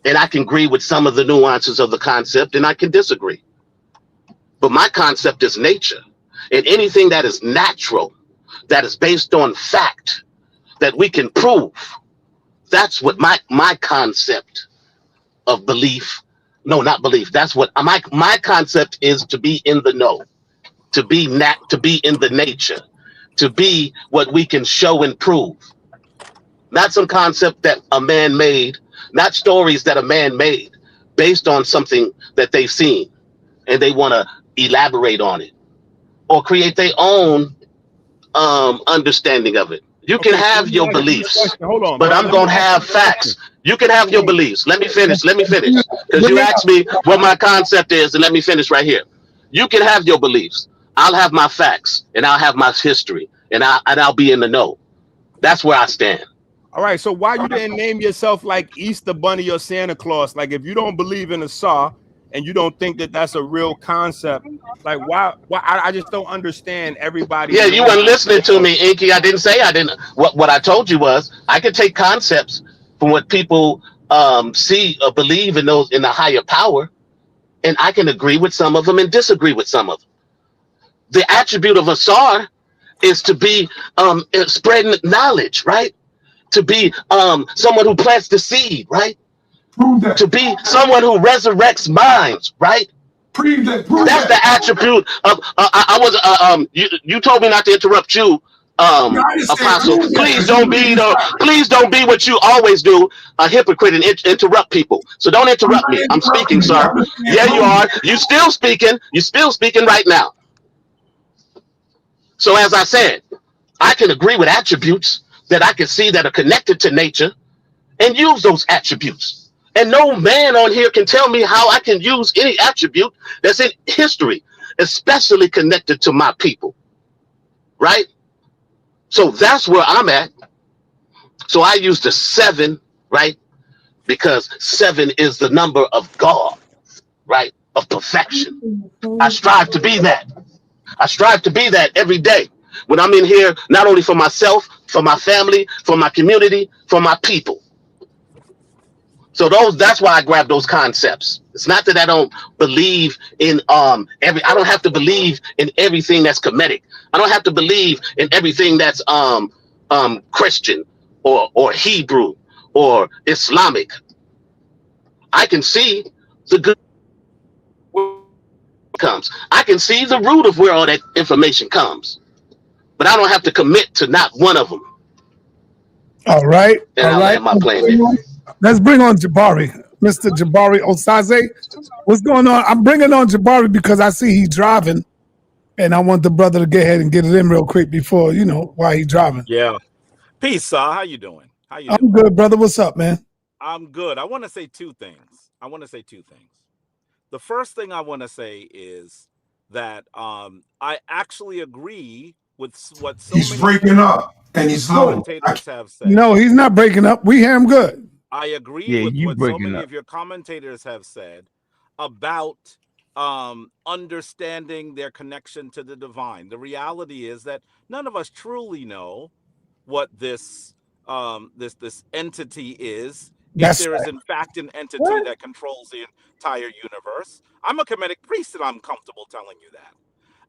And I can agree with some of the nuances of the concept, and I can disagree. But my concept is nature. And anything that is natural, that is based on fact, that we can prove, that's what my concept of belief, no, not belief, that's what my concept is, to be in the know, to be in the nature, to be what we can show and prove. Not some concept that a man made, not stories that a man made based on something that they've seen and they want to elaborate on it or create their own understanding of it. You can have your beliefs, Hold on, but I'm going to have facts. You can have your beliefs. Let me finish. Because you asked me what my concept is, and let me finish right here. You can have your beliefs. I'll have my facts, and I'll have my history, and I'll be in the know. That's where I stand. All right, so why you didn't name yourself like Easter Bunny or Santa Claus? Like, if you don't believe in a Sa and you don't think that that's a real concept, like why I just don't understand everybody. Yeah, you weren't listening to me, Inky. I didn't say I didn't. What I told you was I could take concepts from what people see or believe in those in the higher power, and I can agree with some of them and disagree with some of them. The attribute of a Sar is to be spreading knowledge, right? To be someone who plants the seed, right? To be someone who resurrects minds, right? That's the attribute of. I was. You told me not to interrupt you, Apostle. Please don't be what you always do, a hypocrite, and interrupt people. So don't interrupt me. I'm speaking, sir. Yeah, you are. You still speaking. You still speaking right now. So as I said, I can agree with attributes that I can see that are connected to nature and use those attributes. And no man on here can tell me how I can use any attribute that's in history, especially connected to my people. Right? So that's where I'm at. So I use the 7, right? Because 7 is the number of God, right? Of perfection. I strive to be that. I strive to be that every day. When I'm in here, not only for myself, for my family, for my community, for my people. So that's why I grab those concepts. It's not that I don't believe in I don't have to believe in everything that's Kemetic. I don't have to believe in everything that's Christian or Hebrew or Islamic. I can see the good comes. I can see the root of where all that information comes. But I don't have to commit to not one of them. All right. And I'll land my plane. Let's bring on Jabari, Mr. Jabari Osaze. What's going on? I'm bringing on Jabari because I see he's driving, and I want the brother to get ahead and get it in real quick before, while he's driving. Yeah. Peace, Sa. How you doing? I'm good, brother. What's up, man? I'm good. I want to say two things. The first thing I want to say is that I actually agree with what he's breaking up and he's low. Commentators have said. No, he's not breaking up. We hear him good. I agree with what so many of your commentators have said about understanding their connection to the divine. The reality is that none of us truly know what this entity is. If there is in fact an entity that controls the entire universe. I'm a Kemetic priest, and I'm comfortable telling you that.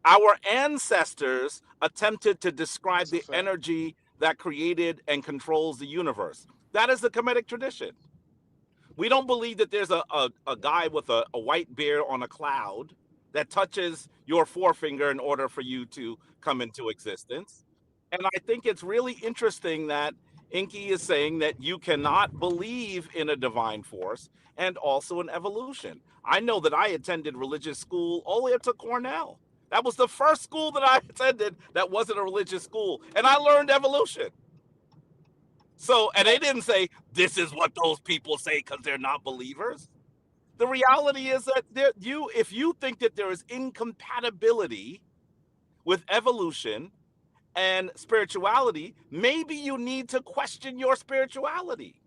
Our ancestors attempted to describe the energy that created and controls the universe. That is the Kemetic tradition. We don't believe that there's a guy with a white beard on a cloud that touches your forefinger in order for you to come into existence. And I think it's really interesting that Inky is saying that you cannot believe in a divine force and also in evolution. I know that I attended religious school all the way up to Cornell. That was the first school that I attended that wasn't a religious school. And I learned evolution. So, and they didn't say, this is what those people say because they're not believers. The reality is that if you think that there is incompatibility with evolution and spirituality, maybe you need to question your spirituality.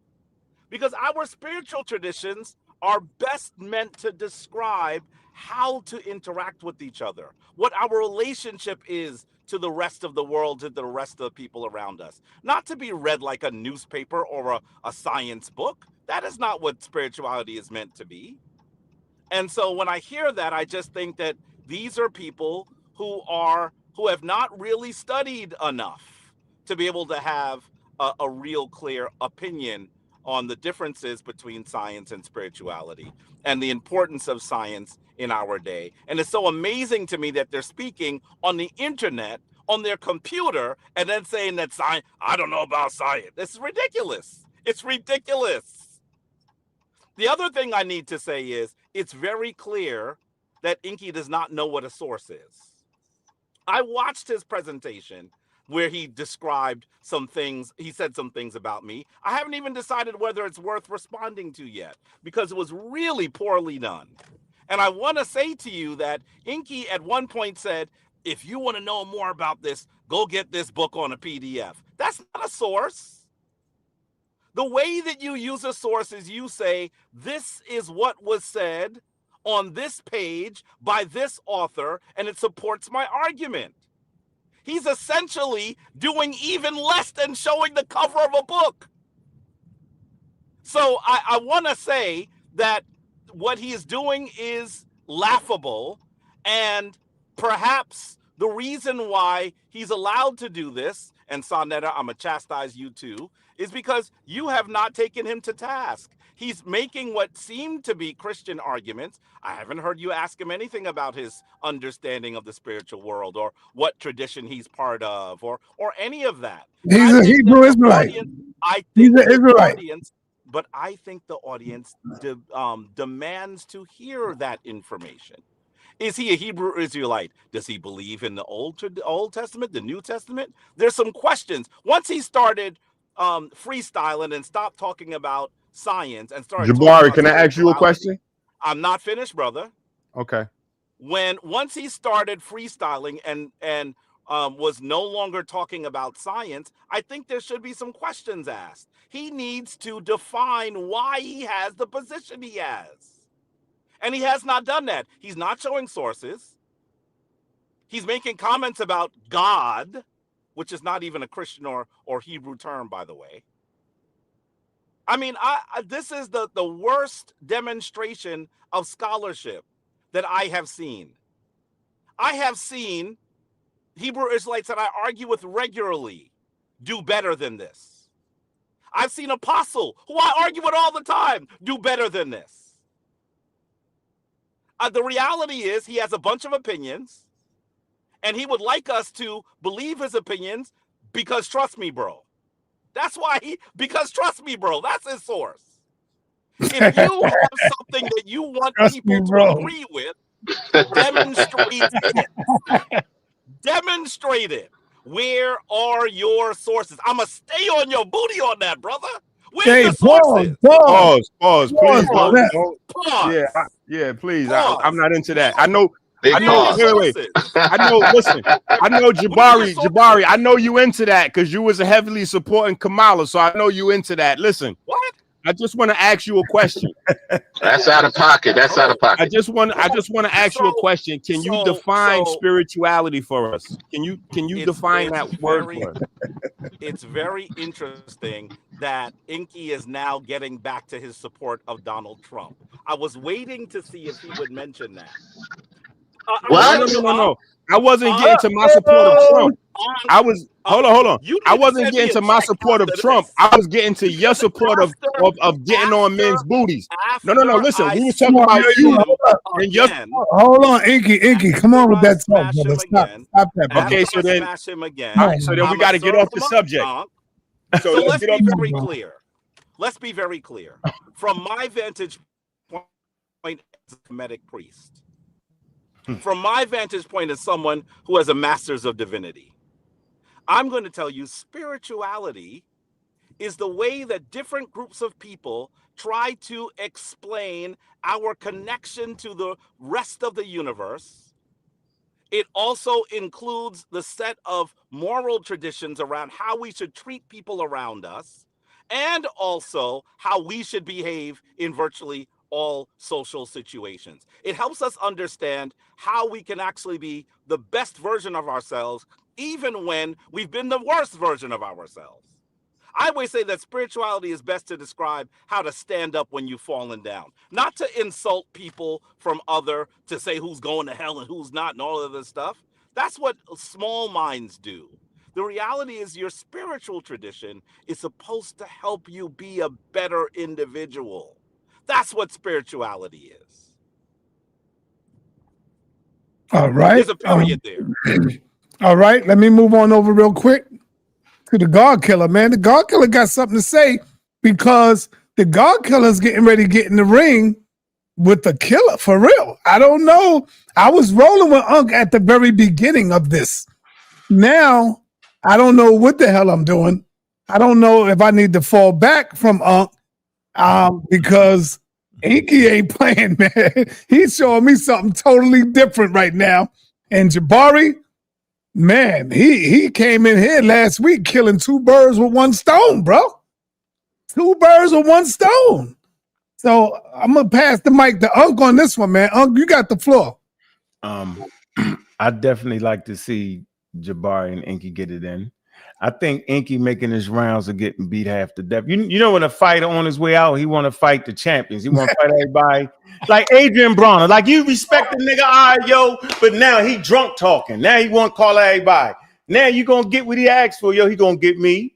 Because our spiritual traditions are best meant to describe how to interact with each other, what our relationship is to the rest of the world, to the rest of the people around us. Not to be read like a newspaper or a science book. That is not what spirituality is meant to be. And so when I hear that, I just think that these are people who have not really studied enough to be able to have a real clear opinion on the differences between science and spirituality and the importance of science in our day. And it's so amazing to me that they're speaking on the internet, on their computer, and then saying that science, I don't know about science. It's ridiculous. It's ridiculous. The other thing I need to say is it's very clear that Inky does not know what a source is. I watched his presentation where he described some things. He said some things about me. I haven't even decided whether it's worth responding to yet because it was really poorly done. And I want to say to you that Inky at one point said, if you want to know more about this, go get this book on a PDF. That's not a source. The way that you use a source is you say, this is what was said on this page by this author, and it supports my argument. He's essentially doing even less than showing the cover of a book. So I want to say that what he is doing is laughable, and perhaps the reason why he's allowed to do this, and sa.neter, I'm going to chastise you too, is because you have not taken him to task. He's making what seem to be Christian arguments. I haven't heard you ask him anything about his understanding of the spiritual world or what tradition he's part of or any of that. He's a Hebrew Israelite. He's an Israelite. But I think the audience demands to hear that information. Is he a Hebrew Israelite? Does he believe in the Old Testament, the New Testament? There's some questions. Once he started freestyling and stopped talking about science and started Jabari, can I ask you a question? I'm not finished, brother. Okay. Once he started freestyling and was no longer talking about science, I think there should be some questions asked. He needs to define why he has the position he has. And he has not done that. He's not showing sources. He's making comments about God, which is not even a Christian or Hebrew term, by the way. I mean, this is the worst demonstration of scholarship that I have seen. I have seen Hebrew Israelites that I argue with regularly do better than this. I've seen Apostle, who I argue with all the time, do better than this. The reality is he has a bunch of opinions, and he would like us to believe his opinions because trust me, bro. That's why because trust me, bro, that's his source. If you have something that you want people to agree with, demonstrate it. Demonstrate it. Where are your sources? I'm going to stay on your booty on that, brother. Where's the sources? Pause, please. Pause. Yeah, please. I'm not into that. I know. Wait. I know. Listen. I know Jabari. I know you into that because you was heavily supporting Kamala, so I know you into that. Listen. What? I just want to ask you a question. That's out of pocket. That's out of pocket. I just want to ask you a question. Can you define spirituality for us? Can you define that word for us? It's very interesting that Inky is now getting back to his support of Donald Trump. I was waiting to see if he would mention that. What? No. I wasn't getting to my support of Trump. I was hold on. I wasn't getting to my support of Trump. I was getting to your support of getting on men's booties. No. Listen, we were talking about you. Hold on, Inky. Come on with that talk, brother. Stop that, brother. Okay, so then, all right, so then we got to get off the subject. So let's be very clear. Let's be very clear. From my vantage point as a Kemetic priest, from my vantage point as someone who has a master's of divinity, I'm going to tell you spirituality is the way that different groups of people try to explain our connection to the rest of the universe. It also includes the set of moral traditions around how we should treat people around us, and also how we should behave in virtually all social situations. It helps us understand how we can actually be the best version of ourselves, even when we've been the worst version of ourselves. I always say that spirituality is best to describe how to stand up when you've fallen down, not to insult people from other, to say who's going to hell and who's not and all of this stuff. That's what small minds do. The reality is your spiritual tradition is supposed to help you be a better individual. That's what spirituality is. All right. There's a period there. All right. Let me move on over real quick to the God Killer, man. The God Killer got something to say because the God Killer's getting ready to get in the ring with the killer for real. I don't know. I was rolling with Unc at the very beginning of this. Now, I don't know what the hell I'm doing. I don't know if I need to fall back from Unc because Inky ain't playing, man. He's showing me something totally different right now. And Jabari, man, he came in here last week killing 2 birds with 1 stone, bro. 2 birds with 1 stone. So I'm gonna pass the mic to Unc on this one, man. Unc, you got the floor. I definitely like to see Jabari and Inky get it in. I think Inky making his rounds of getting beat half to death. You know, when a fighter on his way out, he want to fight the champions. He want to fight everybody. Like Adrian Bronner. Like, you respect the nigga, all right, yo, but now he drunk talking. Now he want to call everybody. Now you gonna get what he asked for, yo. He gonna get me.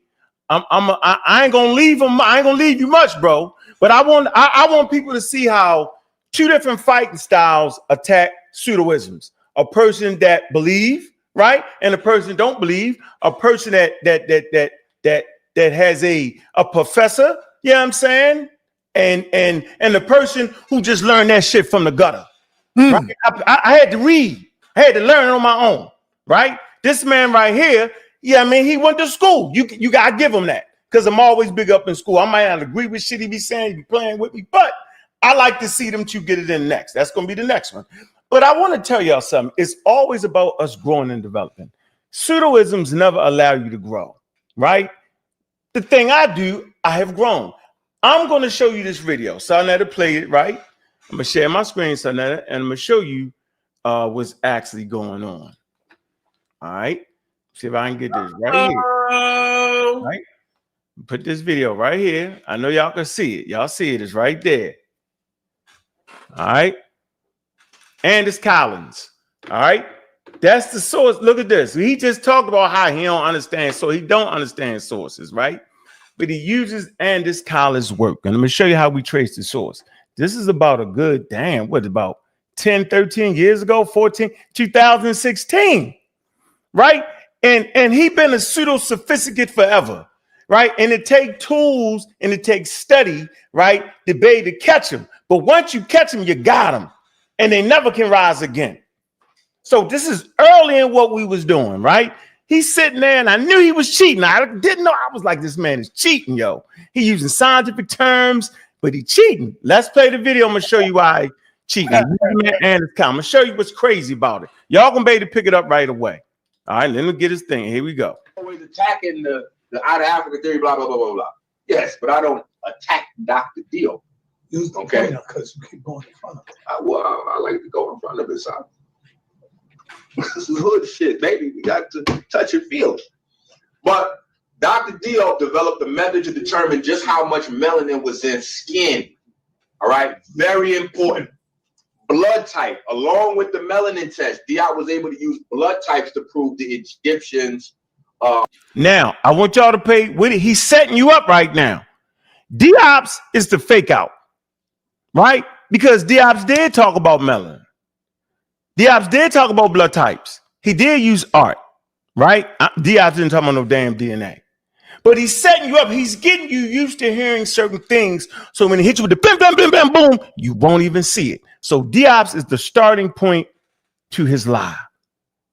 I ain't gonna leave him. I ain't gonna leave you much, bro. But I want people to see how 2 different fighting styles attack pseudoisms. A person that believe, right, and a person don't believe. A person that has a professor, you know what I'm saying, and the person who just learned that shit from the gutter. Right? I had to read. I had to learn it on my own. Right? This man right here, yeah, I mean, he went to school. You gotta give him that, because I'm always big up in school. I might not agree with shit he be saying, he be playing with me, but I like to see them 2 get it in next. That's gonna be the next one. But I want to tell y'all something. It's always about us growing and developing. Pseudoisms never allow you to grow, right? The thing I do, I have grown. I'm going to show you this video. sa.neter played it, right? I'm going to share my screen, sa.neter, and I'm going to show you what's actually going on. All right? See if I can get this right here. Right? Put this video right here. I know y'all can see it. Y'all see it. It's right there. All right? And it's Collins. All right? That's the source. Look at this. He just talked about how he don't understand, so he don't understand sources, right? But he uses Andis Collins' work. And I'm going to show you how we trace the source. This is about a good, about 10, 13 years ago, 2016, right? And he been a pseudo-sophisticate forever, right? And it takes tools and it takes study, right, to be able to catch him. But once you catch him, you got him. And they never can rise again. So this is early in what we was doing, right? He's sitting there, and I knew he was cheating. I didn't know. I was like, this man is cheating, yo. He using scientific terms, but he cheating. Let's play the video. I'm going to show you why cheating. I'm going to show you what's crazy about it. Y'all going to be able to pick it up right away. All right, let me get his thing. Here we go. Always attacking the out of Africa theory, blah, blah, blah, blah, blah. Yes, but I don't attack Dr. Dio. Okay, because you keep going in front of it. I like to go in front of it, son. This is hood shit, baby. We got to touch and feel it. But Dr. Dio developed a method to determine just how much melanin was in skin. All right, very important. Blood type, along with the melanin test, Diop was able to use blood types to prove the Egyptians. Now, I want y'all to pay with it. He's setting you up right now. Diop's is the fake out. Right? Because Diop's did talk about melanin. Diop's did talk about blood types. He did use art, right? Diop's didn't talk about no damn DNA. But he's setting you up. He's getting you used to hearing certain things. So when he hits you with the bam, bam, bam, bam, boom, you won't even see it. So Diop's is the starting point to his lie.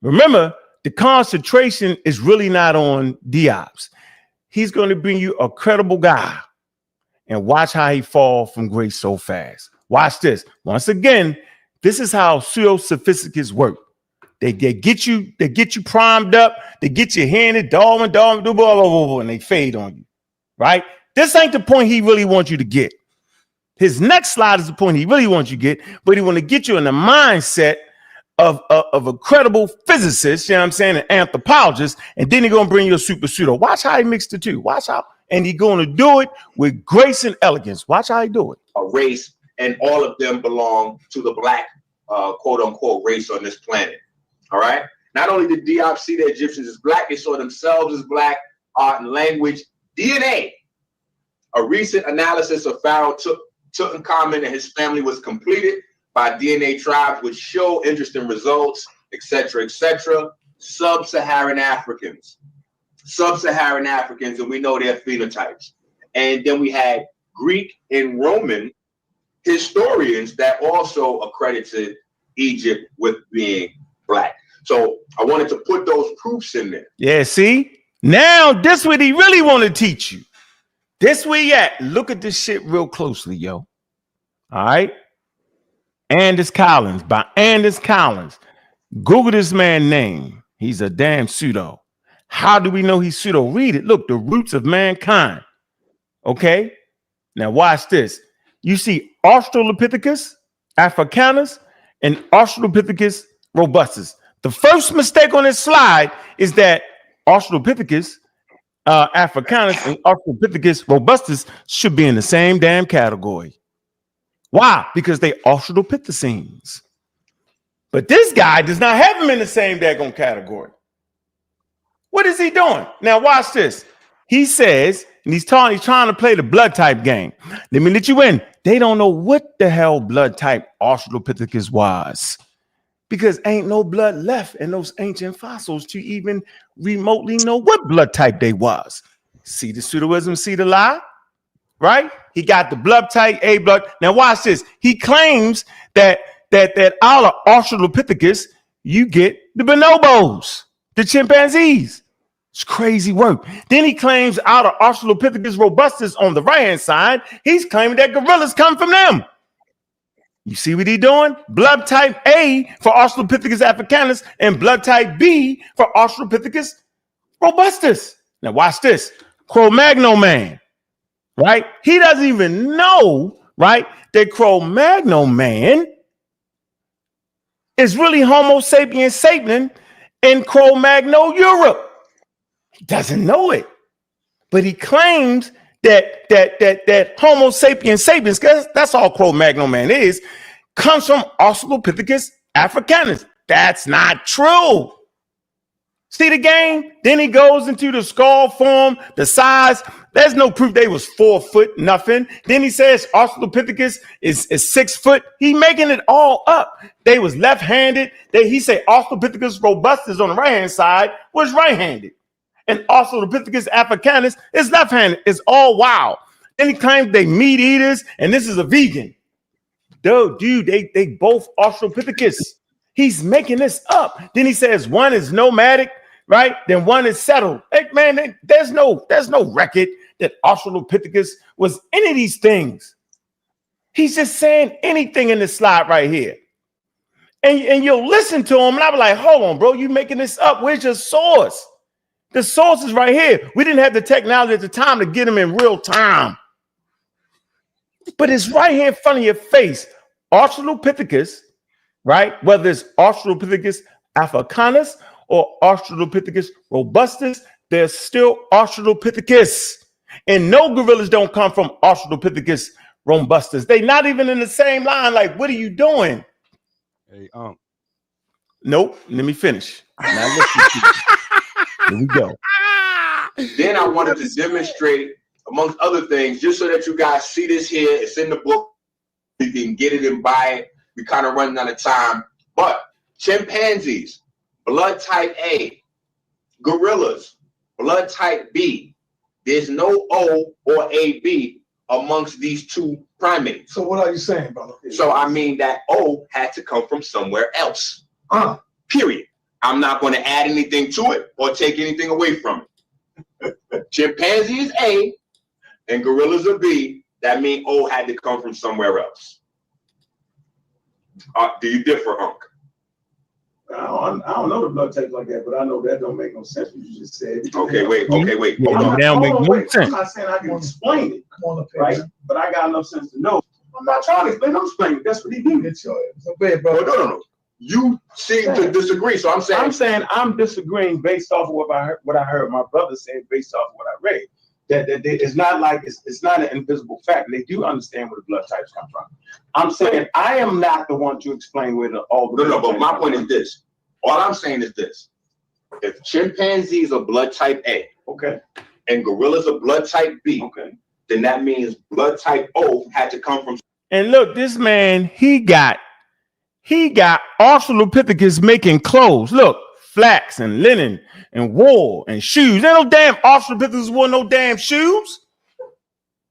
Remember, the concentration is really not on Diop's. He's going to bring you a credible guy. And watch how he fall from grace so fast. Watch this. Once again, this is how pseudo-sophisticates work. They get you primed up, they get you handed, blah, blah, blah, blah, and they fade on you. Right? This ain't the point he really wants you to get. His next slide is the point he really wants you to get, but he want to get you in the mindset of a credible physicist, you know what I'm saying, an anthropologist, and then he's gonna bring you a super pseudo. Watch how he mixed the two. Watch how and he's going to do it with grace and elegance. Watch how he do it. A race, and all of them belong to the black, quote unquote, race on this planet. All right. Not only did Diop see the Egyptians as black, they saw themselves as black. Art and language, DNA. A recent analysis of Pharaoh Tutankhamun and his family was completed by DNA tribes, which show interesting results, etc., etc. Sub-Saharan Africans, and we know their phenotypes. And then we had Greek and Roman historians that also accredited Egypt with being black. So I wanted to put those proofs in there. Yeah, see? Now, this what he really want to teach you. This where you at. Look at this shit real closely, yo. All right? Anders Collins, by Anders Collins. Google this man's name. He's a damn pseudo. How do we know he's pseudo? Read it. Look, the roots of mankind. Okay? Now, watch this. You see Australopithecus africanus and Australopithecus robustus. The first mistake on this slide is that Australopithecus africanus and Australopithecus robustus should be in the same damn category. Why? Because they Australopithecines. But this guy does not have them in the same daggone category. What is he doing? Now watch this. He says, and he's trying to play the blood type game. Let me let you in. They don't know what the hell blood type Australopithecus was, because ain't no blood left in those ancient fossils to even remotely know what blood type they was. See the pseudoism, see the lie, right? He got the blood type A blood. Now watch this. He claims that out of Australopithecus, you get the bonobos, the chimpanzees. It's crazy work. Then he claims out of Australopithecus robustus on the right-hand side, he's claiming that gorillas come from them. You see what he's doing? Blood type A for Australopithecus africanus and blood type B for Australopithecus robustus. Now watch this. Cro-Magnon man, right? He doesn't even know, right, that Cro-Magnon man is really Homo sapiens sapien in Cro-Magnon Europe. He doesn't know it, but he claims that Homo sapiens sapiens, because that's all Cro-Magnon man is, comes from Australopithecus africanus. That's not true. See the game? Then he goes into the skull form, the size. There's no proof they was 4 foot, nothing. Then he says Australopithecus is 6 foot. He making it all up. They was left-handed. He said Australopithecus robustus on the right-hand side was right-handed. And Australopithecus africanus is left-handed. It's all wild. Then he claimed they meat eaters, and this is a vegan. Dude, they both Australopithecus. He's making this up. Then he says one is nomadic, right? Then one is settled. Hey, man, there's no record that Australopithecus was any of these things. He's just saying anything in this slide right here. And you'll listen to him, and I'll be like, hold on, bro, you making this up. Where's your source? The source is right here. We didn't have the technology at the time to get them in real time. But it's right here in front of your face. Australopithecus, right? Whether it's Australopithecus africanus or Australopithecus robustus, they're still Australopithecus. And no gorillas don't come from Australopithecus robustus. They're not even in the same line. Like, what are you doing? Hey, Nope. Let me finish. Now, here we go. Then I wanted to demonstrate, amongst other things, just so that you guys see this here. It's in the book. You can get it and buy it. We kind of running out of time. But chimpanzees, blood type A. Gorillas, blood type B. There's no O or AB amongst these two primates. So what are you saying, brother? So I mean that O had to come from somewhere else. Period. I'm not going to add anything to it or take anything away from it. Chimpanzee is A and gorillas are B. That means O had to come from somewhere else. Do you differ, Unc? I don't know the blood type like that, but I know that don't make no sense what you just said. Okay, wait. Hold on. That don't make no sense. I'm not saying I can explain it, right? But I got enough sense to know. I'm not trying to explain. I'm explaining. That's what he do. No. You seem to disagree, so I'm saying I'm disagreeing based off of what I heard my brother say, based off of what I read. It's not like it's not an invisible fact. They do understand where the blood types come from. I'm saying I am not the one to explain where all the no. But my point is this. All I'm saying is this: if chimpanzees are blood type A, okay, and gorillas are blood type B, okay, then that means blood type O had to come from. And look, this man, he got Australopithecus making clothes. Look, flax and linen and wool and shoes. There ain't no damn Australopithecus wore no damn shoes.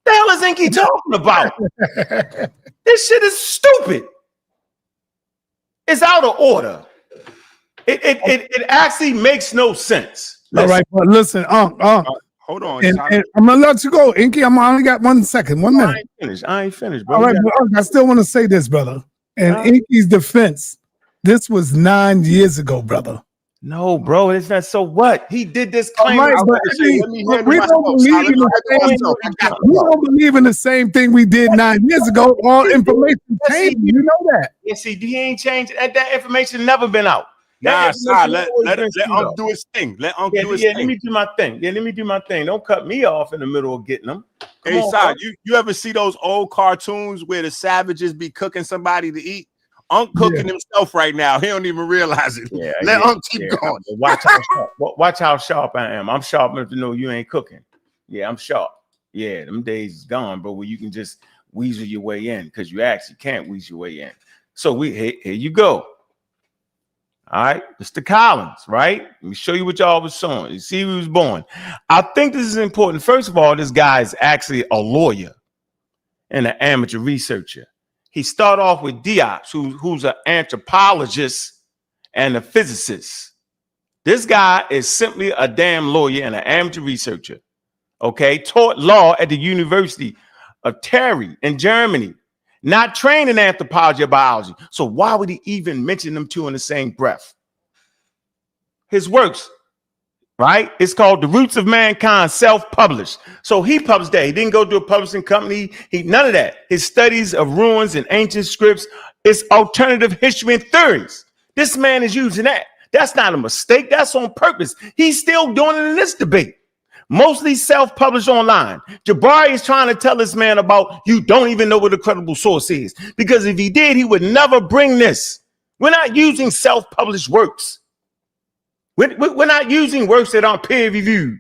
The hell is Inky talking about? This shit is stupid. It's out of order. It actually makes no sense. All right, but listen, hold on. And I'm gonna let you go, Inky. I only got 1 second, 1 minute. I ain't finished, bro. All right, but I still want to say this, brother. In Inky's defense, this was 9 years ago, brother. No, bro, it's not. So what? He did this claim. Right, but we don't believe in the same thing we did 9 years ago. All information changed. You know that. Yeah, see, he ain't changed. That information never been out. Nah, let Unc do his thing. Let Unc do his thing. Let me do my thing. Yeah, let me do my thing. Don't cut me off in the middle of getting them. Hey, Side, you ever see those old cartoons where the savages be cooking somebody to eat? Unc cooking himself right now. He don't even realize it. Yeah, let Unc keep going. Watch how sharp I am. I'm sharp enough to know you ain't cooking. Yeah, I'm sharp. Yeah, them days is gone, bro, where you can just weasel your way in because you actually can't weasel your way in. So here you go. All right, Mr. Collins, right? Let me show you what y'all was showing. You see who was born. I think this is important. First of all, this guy is actually a lawyer and an amateur researcher. He started off with Diops, who's an anthropologist and a physicist. This guy is simply a damn lawyer and an amateur researcher. Okay, taught law at the University of Trier in Germany. Not trained in anthropology or biology. So why would he even mention them two in the same breath? His works, right? It's called The Roots of Mankind, self-published. So he published that. He didn't go to a publishing company. None of that. His studies of ruins and ancient scripts, it's alternative history and theories. This man is using that. That's not a mistake. That's on purpose. He's still doing it in this debate. Mostly self-published online. Jabari is trying to tell this man about you don't even know what a credible source is. Because if he did, he would never bring this. We're not using self-published works. We're not using works that aren't peer-reviewed.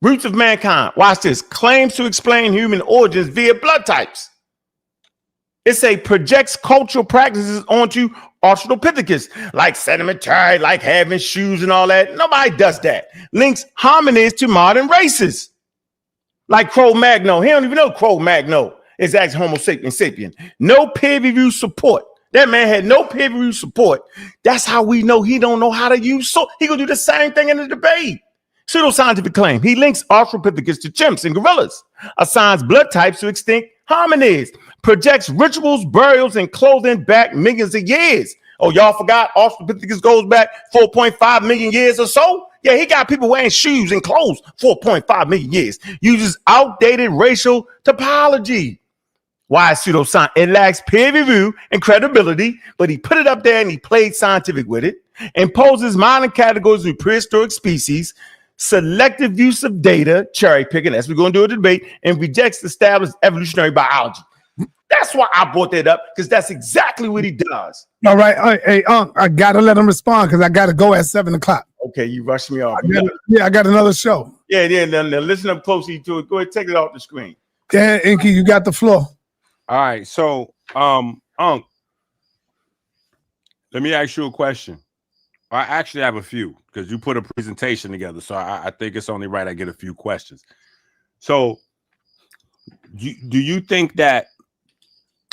Roots of Mankind. Watch this. Claims to explain human origins via blood types. It projects cultural practices onto Australopithecus, like sedimentary, like having shoes and all that. Nobody does that. Links hominids to modern races, like Cro-Magnon. He don't even know Cro-Magnon is actually Homo sapiens sapien. No peer-review support. That man had no peer-review support. That's how we know he don't know how to use. So he gonna do the same thing in the debate. Pseudoscientific claim. He links Australopithecus to chimps and gorillas. Assigns blood types to extinct hominids. Projects rituals, burials, and clothing back millions of years. Oh, y'all forgot Australopithecus goes back 4.5 million years or so? Yeah, he got people wearing shoes and clothes 4.5 million years. Uses outdated racial topology. Why is pseudoscience? It lacks peer review and credibility, but he put it up there and he played scientific with it. Imposes modern categories of prehistoric species. Selective use of data, cherry picking, as we're going to do a debate, and rejects established evolutionary biology. That's why I brought that up, because that's exactly what he does. All right. Hey, I got to let him respond because I got to go at 7 o'clock. Okay, you rushed me off. I got another show. Yeah. Now listen up closely to it. Go ahead, take it off the screen. Yeah, Inky, you got the floor. All right. So, Unc, let me ask you a question. I actually have a few because you put a presentation together. So I think it's only right I get a few questions. So do you think that,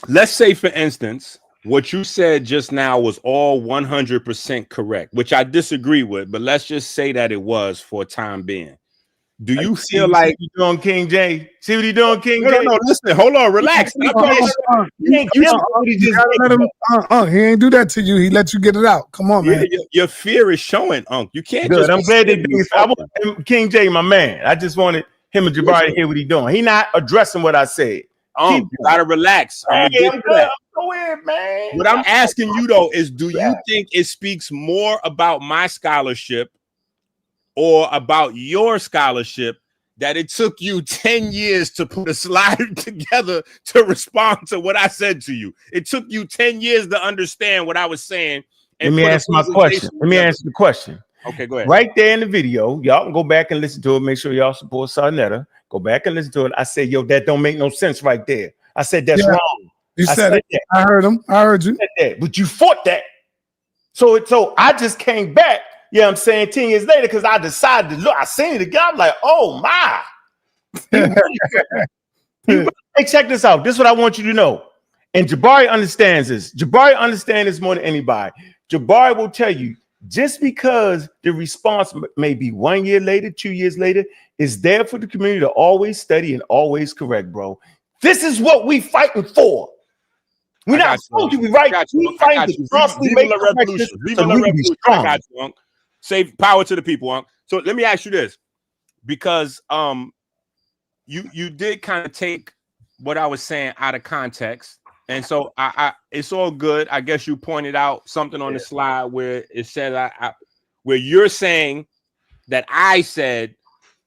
let's say, for instance, what you said just now was all 100% correct, which I disagree with, but let's just say that it was for a time being. Do you feel like you doing King J? See what he doing, King J? No, listen, hold on, relax. He ain't do that to you. He let you get it out. Come on, man. Your fear is showing, Unc. You can't. Good. I'm glad that King J, my man. I just wanted him and Jabari to hear what he doing. He not addressing what I said. You gotta relax. Hey, go ahead, man. What I'm asking you though is, do you think it speaks more about my scholarship or about your scholarship that it took you 10 years to put a slide together to respond to what I said to you. It took you 10 years to understand what I was saying. Let me ask my question. Let me answer the question. Okay, go ahead. Right there in the video, y'all can go back and listen to it. Make sure y'all support sa.neter. Go back and listen to it. I said, yo, that don't make no sense right there. I said, that's wrong. You said it. That. I heard him. I heard you. That, but you fought that. So I just came back, you know what I'm saying, 10 years later, because I decided to look. I seen it again. I'm like, oh, my. Hey, check this out. This is what I want you to know. And Jabari understands this. Jabari understands this more than anybody. Jabari will tell you, just because the response may be 1 year later, 2 years later, is there for the community to always study and always correct, bro. This is what we fighting for. We're not supposed to be right. We fighting to constantly make corrections so we can be strong. Say power to the people, Unc. So let me ask you this, because you did kind of take what I was saying out of context. And so I it's all good. I guess you pointed out something on the slide where it said where you're saying that I said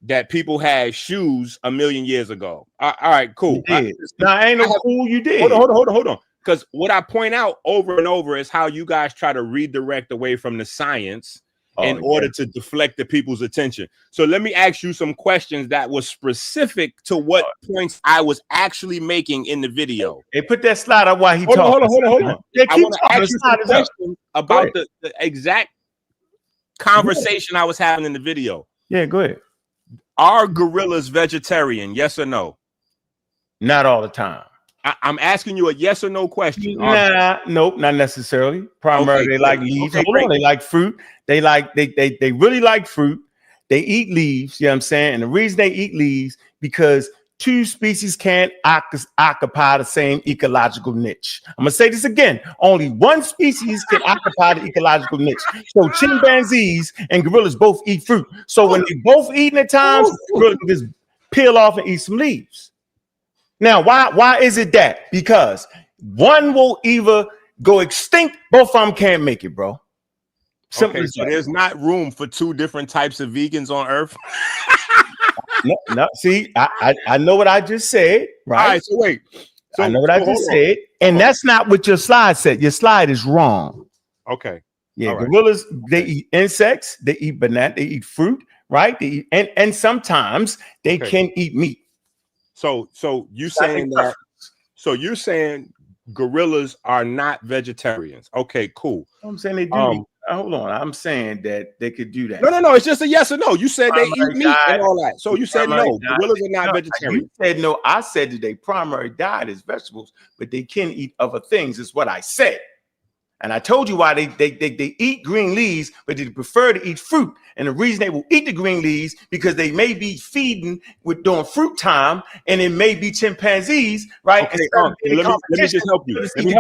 that people had shoes 1,000,000 years ago. All right, cool. Now ain't no cool. You did. Hold on. Because what I point out over and over is how you guys try to redirect away from the science in order to deflect the people's attention. So let me ask you some questions that was specific to what points I was actually making in the video. Hey, put that slide up while he talks. Hold on. Yeah, I want to ask you some questions about the exact conversation I was having in the video. Yeah, go ahead. Are gorillas vegetarian? Yes or no? Not all the time. I'm asking you a yes or no question. Nope, not necessarily. Primarily, they like leaves. They like fruit. They really like fruit. They eat leaves. You know what I'm saying? And the reason they eat leaves because two species can't occupy the same ecological niche. I'm gonna say this again. Only one species can occupy the ecological niche. So chimpanzees and gorillas both eat fruit. So when they both eating at times, gorillas can just peel off and eat some leaves. Now, why is it that? Because one will either go extinct, both of them can't make it, bro. Okay, so there's not room for two different types of vegans on Earth. No, see, I know what I just said, right? All right, so wait. So, I know what I just said, and that's not what your slide said. Your slide is wrong. Okay. Yeah, gorillas, they eat insects, they eat banana, they eat fruit, right? They eat, and sometimes they can eat meat. So you saying that? So you're saying gorillas are not vegetarians? Okay, cool. I'm saying they do. Hold on, I'm saying that they could do that. No. It's just a yes or no. You said they eat meat and all that. So you said no. Gorillas are not vegetarian. You said no. I said that their primary diet is vegetables, but they can eat other things. Is what I said. And I told you why they eat green leaves, but they prefer to eat fruit. And the reason they will eat the green leaves because they may be feeding during fruit time, and it may be chimpanzees, right? Okay, let me just help you. Let me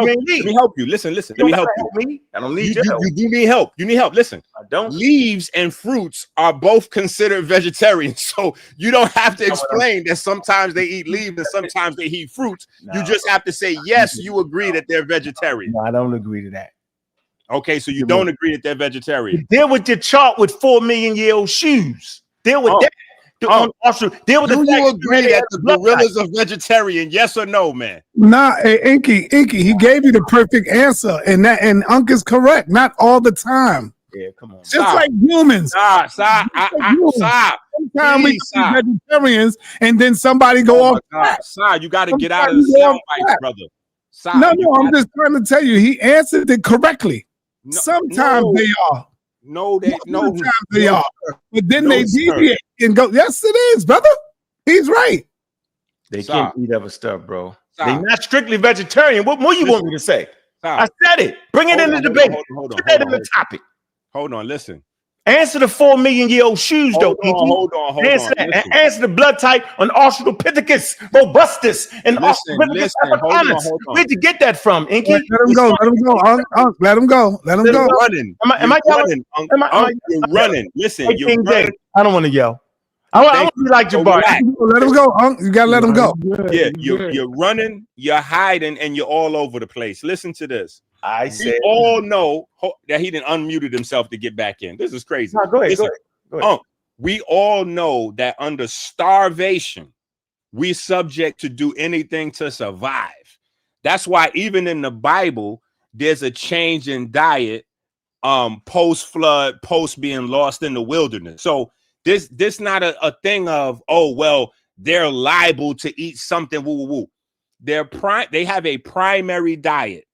help you. Listen. Let me help you. I don't need your help. You do need help. You need help. Listen. I don't. Leaves and fruits are both considered vegetarian, so you don't have to explain that sometimes they eat leaves and sometimes they eat fruits. No. You just have to say yes. You agree that they're vegetarian. No, I don't agree to that. Okay, so you don't agree that they're vegetarian. Deal with your chart with 4,000,000-year-old shoes. Deal with that. Deal with do you agree that the gorillas are vegetarian? Yes or no, man? Nah, hey, Inky, he gave you the perfect answer, and Unc is correct. Not all the time. Yeah, come on. Just like humans. Sometimes we see vegetarians, and then somebody go off. You got to get out of the sound bites, brother. No, I'm just trying to tell you, he answered it correctly. Sometimes they are. Sometimes they are. But then they deviate and go, yes, it is, brother. He's right. They can't eat other stuff, bro. They're not strictly vegetarian. What more you want me to say? I said it. Bring it in the debate. Put that in the topic. Hold on, listen. Answer the 4,000,000-year-old shoes, though. Hold on. Answer the blood type on Australopithecus, robustus, and Australopithecus africanus. Where'd you get that from, Inky? Let him go. Let him go. Running. Am I running? You're running. Listen, you're running. I don't want to yell. I want to be like Jabari. Let him go, Unc. You gotta let him go. Yeah, you're running, you're hiding, and you're all over the place. Listen to this. We all know that he didn't unmuted himself to get back in. This is crazy. No, go ahead. we all know that under starvation, we subject to do anything to survive. That's why even in the Bible, there's a change in diet post flood, post being lost in the wilderness. So this not a thing of, oh, well, they're liable to eat something. Woo, woo, woo. They have a primary diet.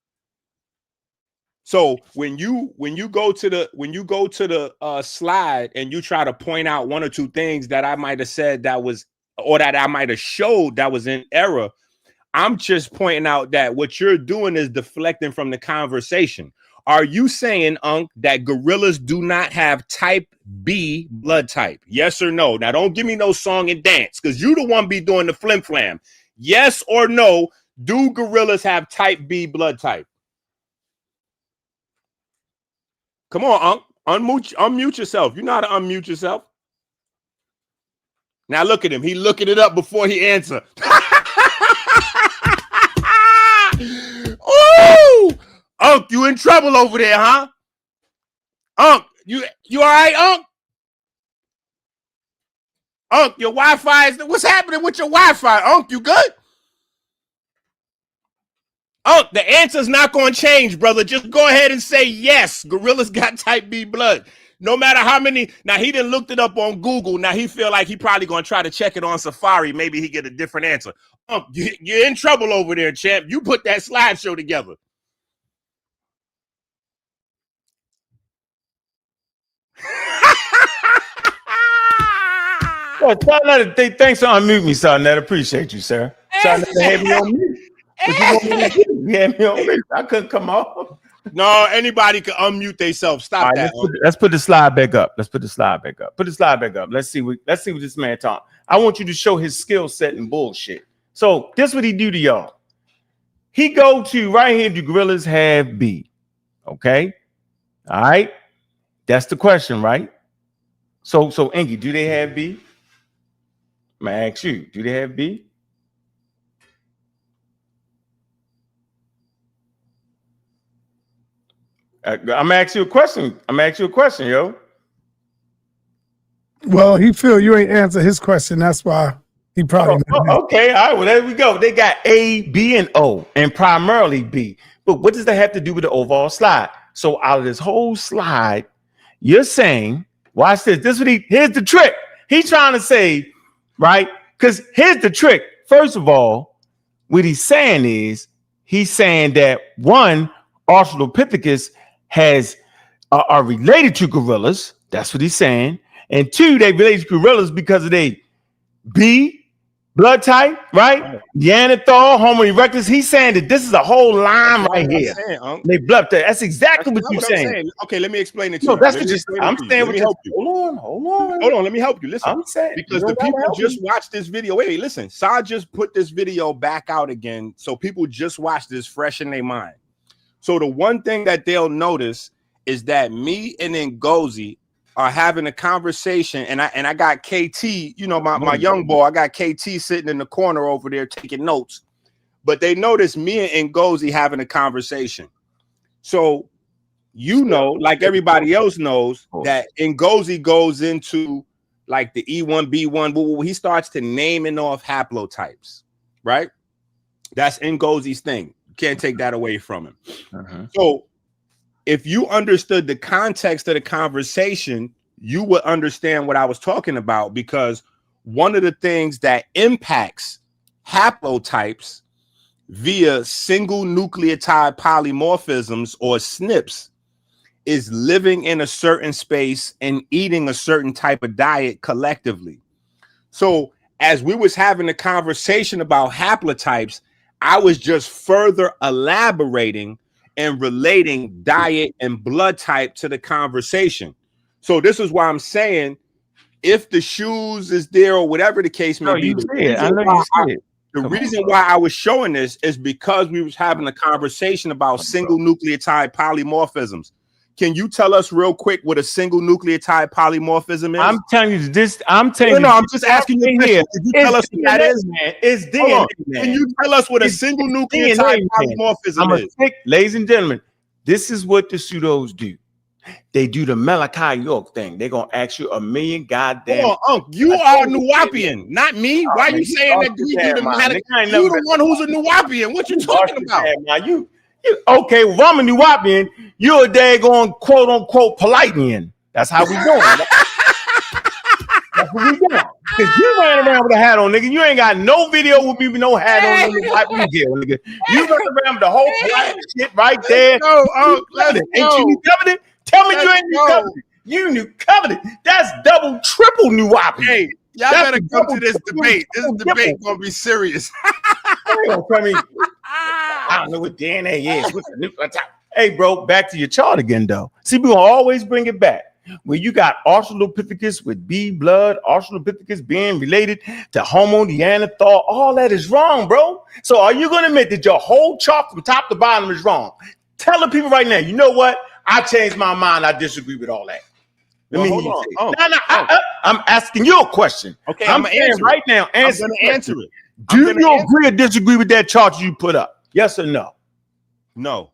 So when you go to the slide and you try to point out one or two things that I might have said that was, or that I might have showed that was in error, I'm just pointing out that what you're doing is deflecting from the conversation. Are you saying, Unc, that gorillas do not have type B blood type? Yes or no? Now, don't give me no song and dance, because you the one be doing the flim flam. Yes or no, do gorillas have type B blood type? Come on, Unc. Unmute yourself. You know how to unmute yourself. Now look at him. He looking it up before he answer. Ooh! Unc, you in trouble over there, huh? Unc, you all right, Unc? Unc, your Wi-Fi is... What's happening with your Wi-Fi, Unc? You good? Unc, the answer's not going to change, brother. Just go ahead and say yes. Gorillas got type B blood. No matter how many... Now, he done looked it up on Google. Now, he feel like he probably going to try to check it on Safari. Maybe he get a different answer. Unc, you're in trouble over there, champ. You put that slideshow together. Well, sa.neter, thanks for unmute me, sa.neter. Appreciate you, sir. Sa.neter had me on mute. You had me on mute. I couldn't come off. No, anybody can unmute themselves. Stop that. Let's put the slide back up. Let's put the slide back up. Put the slide back up. Let's see what this man talking. I want you to show his skill set and bullshit. So this what he do to y'all. He go to right here. Do gorillas have B? Okay. All right. That's the question, right? So Engie, do they have B? I'm gonna ask you, do they have B? I'm gonna ask you a question. Yo. Well, he feel you ain't answer his question. That's why he probably. Okay, all right. Well, there we go. They got A, B, and O, and primarily B. But what does that have to do with the overall slide? So out of this whole slide, you're saying, watch this. Here's the trick. He's trying to say, right? Because here's the trick. First of all, what he's saying is he's saying that one, Australopithecus are related to gorillas. That's what he's saying. And two, they relate to gorillas because of their B blood type, right? Neanderthal, Homo erectus. He's saying that this is a whole line right here. They blood type. That's exactly what you're saying. Okay, let me explain it to you. No, that's what I'm saying. Let me help you. Hold on. Let me help you. Listen, I'm saying because the people just watched this video. Wait, listen. Sa just put this video back out again, so people just watch this fresh in their mind. So the one thing that they'll notice is that me and Ngozi are having a conversation, and I got KT, you know, my young boy, I got KT sitting in the corner over there taking notes. But they notice me and Ngozi having a conversation. So, you know, like everybody else knows, that Ngozi goes into like the E1B1, he starts to naming off haplotypes, right? That's Ngozi's thing. You can't take that away from him. So if you understood the context of the conversation, you would understand what I was talking about, because one of the things that impacts haplotypes via single nucleotide polymorphisms, or SNPs, is living in a certain space and eating a certain type of diet collectively. So as we was having a conversation about haplotypes, I was just further elaborating and relating diet and blood type to the conversation. So this is why I'm saying, if the shoes is there or whatever the case may be, the reason why I was showing this is because we was having a conversation about single nucleotide polymorphisms. Can you tell us real quick what a single nucleotide polymorphism is? I'm telling you this. I'm telling you. No, I'm just asking you here. Can you tell us what that is, man? It's DNA, man. Can you tell us what a single nucleotide polymorphism is? Ladies and gentlemen, this is what the pseudos do. They do the Malachi York thing. They're gonna ask you a million goddamn. Hold on, Unc. You are a Nuwapian, not me. Why are you saying that we do the Malachi? You the one who's a Nuwapian. What you talking about? You okay? Well, I'm a Nuwapian. You're a daggone quote unquote Politean. That's how we doing. That's what we doing. Because you ran around with a hat on, nigga. You ain't got no video with me with no hat on, nigga. You run around with the whole polite shit right there. Ain't you covered it? Tell me you ain't new covered it. You new covered it. That's double, triple new whopping. Hey, y'all better come to this debate. This debate gonna be serious. I don't know what DNA is. What's the nuclear type? Hey, bro, back to your chart again, though. See, we gonna always bring it back. Where you got Australopithecus with B blood, Australopithecus being related to Homo Neanderthal, all that is wrong, bro. So are you gonna admit that your whole chart from top to bottom is wrong? Tell the people right now, you know what? I changed my mind. I disagree with all that. Hold on. I'm asking you a question. Okay, I'm answering right now. I'm gonna answer it. Do you agree or disagree with that chart you put up? Yes or no? No.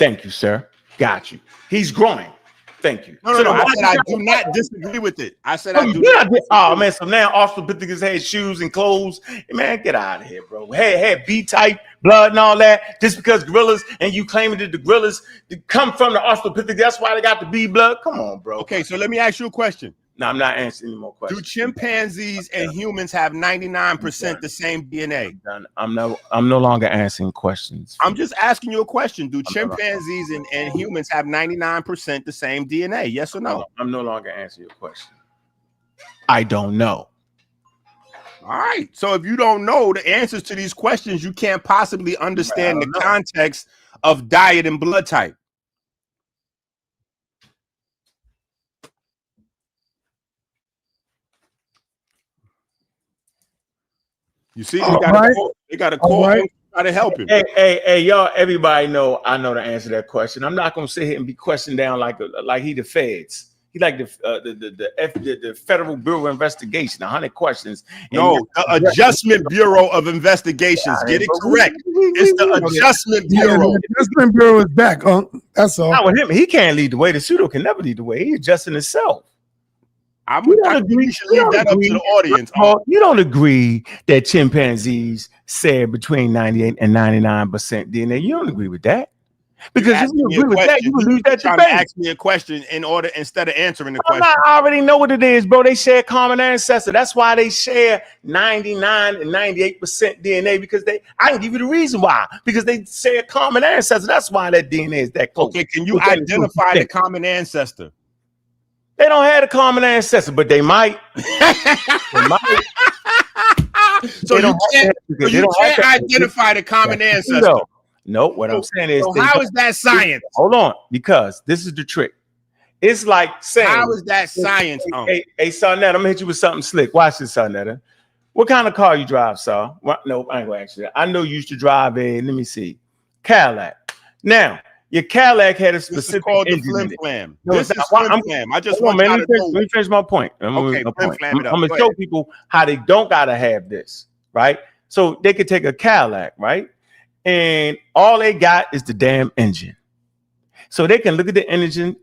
Thank you, sir. Got you. He's growing. Thank you. No. I said I do not disagree with it. I said I do not. Oh man, so now Australopithecus had shoes and clothes. Man, get out of here, bro. Had B-type blood and all that. Just because gorillas and you claiming that the gorillas come from the Australopithecus, that's why they got the B blood. Come on, bro. Okay, so let me ask you a question. No, I'm not answering any more questions. Do chimpanzees and humans have 99% the same DNA? I'm no longer answering questions. I'm just asking you a question. Do chimpanzees and humans have 99% the same DNA? Yes or no? I'm no longer answering your question. I don't know. All right. So if you don't know the answers to these questions, you can't possibly understand the context of diet and blood type. You see, they got a call. Try to help him. Hey, y'all! Everybody know I know the answer to that question. I'm not gonna sit here and be questioned down like he the feds. He like the Federal Bureau of Investigation. 100 questions. No, the Adjustment Bureau of Investigations. Get it correct. It's the Adjustment Bureau. The Adjustment Bureau is back. That's all. Not with him. He can't lead the way. The pseudo can never lead the way. He's adjusting himself. I think we should leave that up to the audience. You don't agree that chimpanzees share between 98 and 99% DNA. You don't agree with that. Because if you agree with that, you would lose that debate. Ask me a question instead of answering the question. I already know what it is, bro. They share common ancestor. That's why they share 99 and 98% DNA, because I can give you the reason why. Because they share common ancestor. That's why that DNA is that close. Okay, can you identify the common ancestor? They don't have a common ancestor, but they might. They might. So you can't identify the common ancestor. No, what I'm saying is, how is that science? Hold on, because this is the trick. It's like saying, how is that science? Hey, sa.neter, I'm gonna hit you with something slick. Watch this, sa.neter. What kind of car you drive, Sa? No, I ain't gonna ask you that. I know you used to drive a, let me see, Cadillac. Now, your Cadillac had a specific engine in it. This is flim flam. I just want let me finish my point. I'm gonna show people how they don't gotta have this, right? So they could take a Cadillac, right? And all they got is the damn engine. So they can look at the engine,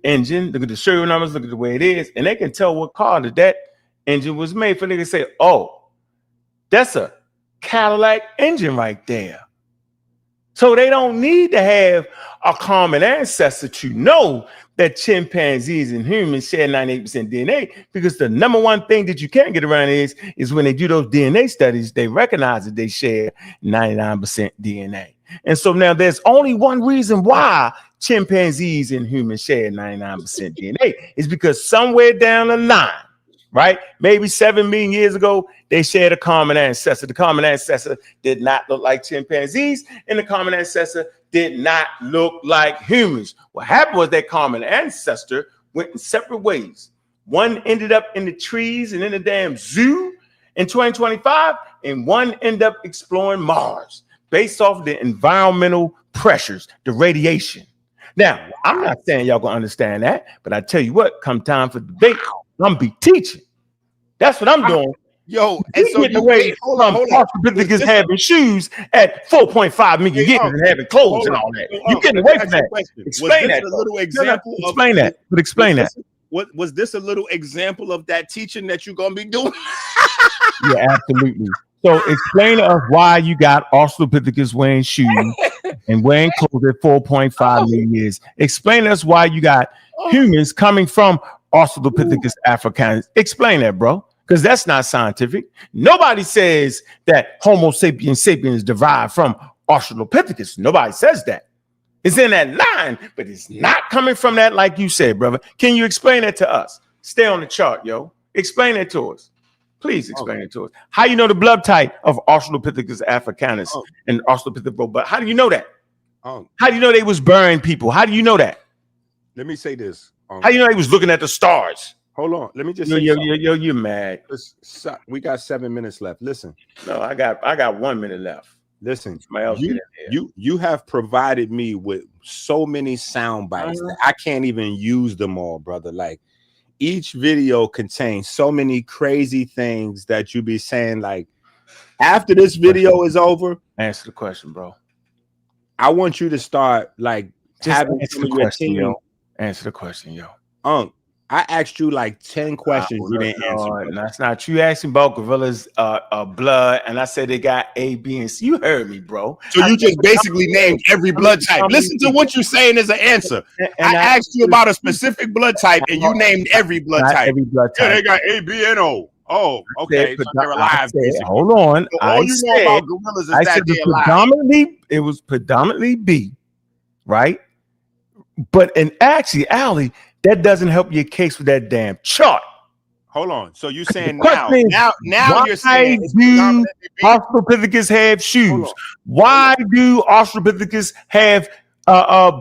look at the serial numbers, look at the way it is, and they can tell what car that engine was made for. They can say, oh, that's a Cadillac engine right there. So they don't need to have a common ancestor to know that chimpanzees and humans share 98% DNA, because the number one thing that you can't get around is when they do those DNA studies, they recognize that they share 99% DNA. And so now there's only one reason why chimpanzees and humans share 99% DNA is because somewhere down the line, right? Maybe 7 million years ago, they shared a common ancestor. The common ancestor did not look like chimpanzees, and the common ancestor did not look like humans. What happened was that common ancestor went in separate ways. One ended up in the trees and in the damn zoo in 2025, and one ended up exploring Mars based off of the environmental pressures, the radiation. Now, I'm not saying y'all gonna understand that, but I tell you what, come time for debate, I'm be teaching. That's what I'm doing. Yo, and so getting away hold from on. Australopithecus having shoes at 4.5 million years and having clothes and all that. You getting away from that? Explain that. Explain that. But explain that. Was this a little example of that teaching that you're gonna be doing? Yeah, absolutely. So explain to us why you got Australopithecus wearing shoes and wearing clothes at 4.5 million years. Explain to us why you got humans coming from Australopithecus africanus. Explain that, bro. Because that's not scientific. Nobody says that Homo sapiens sapiens derived from Australopithecus. Nobody says that. It's in that line, but it's not coming from that, like you said, brother. Can you explain that to us? Stay on the chart, yo. Explain it to us. Please explain it to us. How you know the blood type of Australopithecus africanus and Australopithecus? But how do you know that? How do you know they was burying people? How do you know that? Let me say this. How do you know they was looking at the stars? Hold on. Let me just say you're mad. We got 7 minutes left. Listen. No, I got 1 minute left. Listen, else you have provided me with so many sound bites that I can't even use them all, brother. Like each video contains so many crazy things that you be saying. Like after this video is over, answer the question, bro. I want you to start like just having answer some the of your question, team. yo. Answer the question, yo. I asked you like 10 questions you didn't answer. That's not you asking about gorillas' blood, and I said they got A, B, and C. You heard me, bro. So you just basically named every blood type. Listen to what you're saying as an answer. I asked you about a specific blood type, and you named every blood type. Every blood type. Yeah, they got A, B, and O. Oh, okay. So they're alive. Hold on. So all you know about gorillas is that they're alive. It was predominantly B, right? But in actuality, that doesn't help your case with that damn chart. Hold on. So you're saying now you're saying do Australopithecus have shoes? Why do Australopithecus have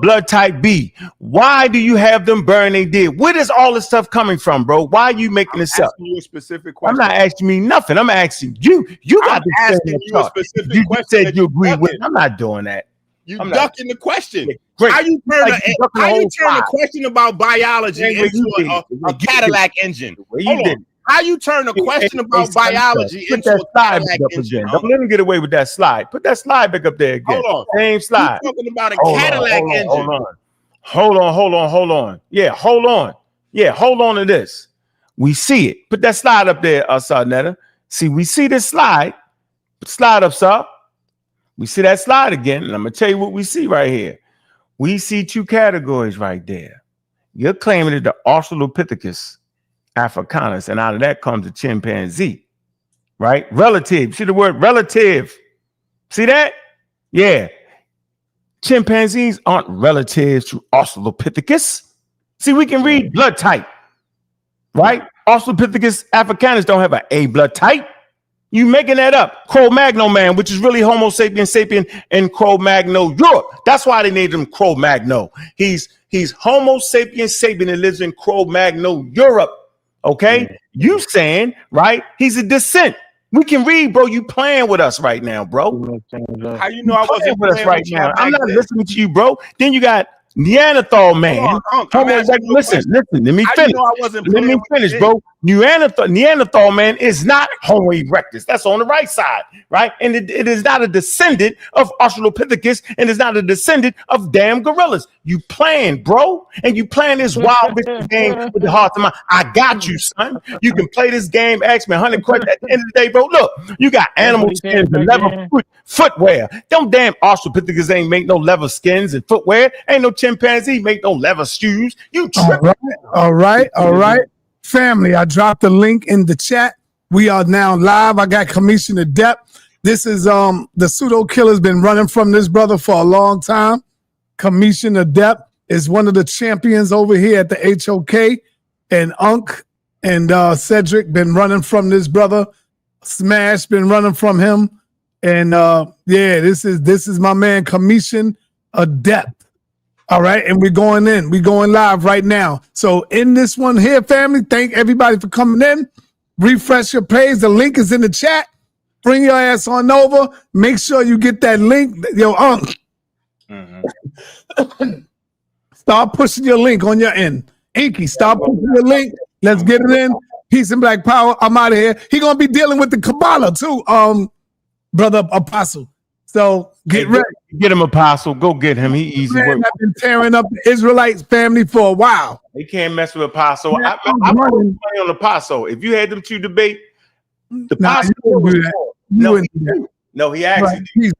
blood type B? Why do you have them burn they did? Where is all this stuff coming from, bro? Why are you making this up? You a specific question. I'm not asking me nothing. I'm asking you. You got to asking you a specific you question. Said you agree with. I'm not doing that. You ducking the question. Great. How you turn a question about biology into a Cadillac engine? Hold on. How you turn a question about biology into a Cadillac engine? Don't let him get away with that slide. Put that slide back up there again. Hold on. Same slide. You're talking about a Cadillac engine. Hold on. Yeah, hold on. Yeah, hold on to this. We see it. Put that slide up there, sa.neter. See, we see this slide. Slide up, sir. We see that slide again, and I'm gonna tell you what we see right here. We see two categories right there. You're claiming that the Australopithecus africanus, and out of that comes the chimpanzee, right? Relative. See the word relative. See that? Yeah. Chimpanzees aren't relatives to Australopithecus. See, we can read blood type, right? Australopithecus africanus don't have an A blood type. You making that up. Cro-Magnon man, which is really Homo sapiens sapien in Cro-Magnon Europe. That's why they named him Cro-Magnon. He's Homo sapiens sapien and lives in Cro-Magnon Europe. Okay? You saying, right? He's a descent. We can read, bro. You playing with us right now, bro. How you know I wasn't with us right now? I'm not listening to you, bro. Then you got Neanderthal man. Listen. Let me finish. Bro. Neanderthal man is not Homo erectus. That's on the right side, right? And it is not a descendant of Australopithecus, and it's not a descendant of damn gorillas. You playing, bro, and you playing this wild game with the heart of mind. I got you, son. You can play this game. Ask me 100 questions. At the end of the day, bro, look, you got animal skins and leather footwear. Them damn Australopithecus ain't make no leather skins and footwear. Ain't no chimpanzee make no leather shoes. You tripping. All right. Family, I dropped the link in the chat. We are now live. I got Commissioner Depp. This is the pseudo killer's been running from this brother for a long time. Commissioner Depp is one of the champions over here at the HOK, and Unc and Cedric been running from this brother. Smash been running from him, and this is my man Commissioner Depp. All right, and we're going live right now. So in this one here, family, thank everybody for coming in. Refresh your page. The link is in the chat. Bring your ass on over. Make sure you get that link. Yo, start pushing your link on your end. Inky, start pushing your link. Let's get it in. Peace and black power. I'm out of here. He gonna be dealing with the Kabbalah too, brother Apostle. So get ready. Get him, Apostle. Go get him. He easy work. I've been tearing up the Israelites family for a while. They can't mess with Apostle. I'm running on Apostle. If you had them two debate, the Apostle No, he actually. right.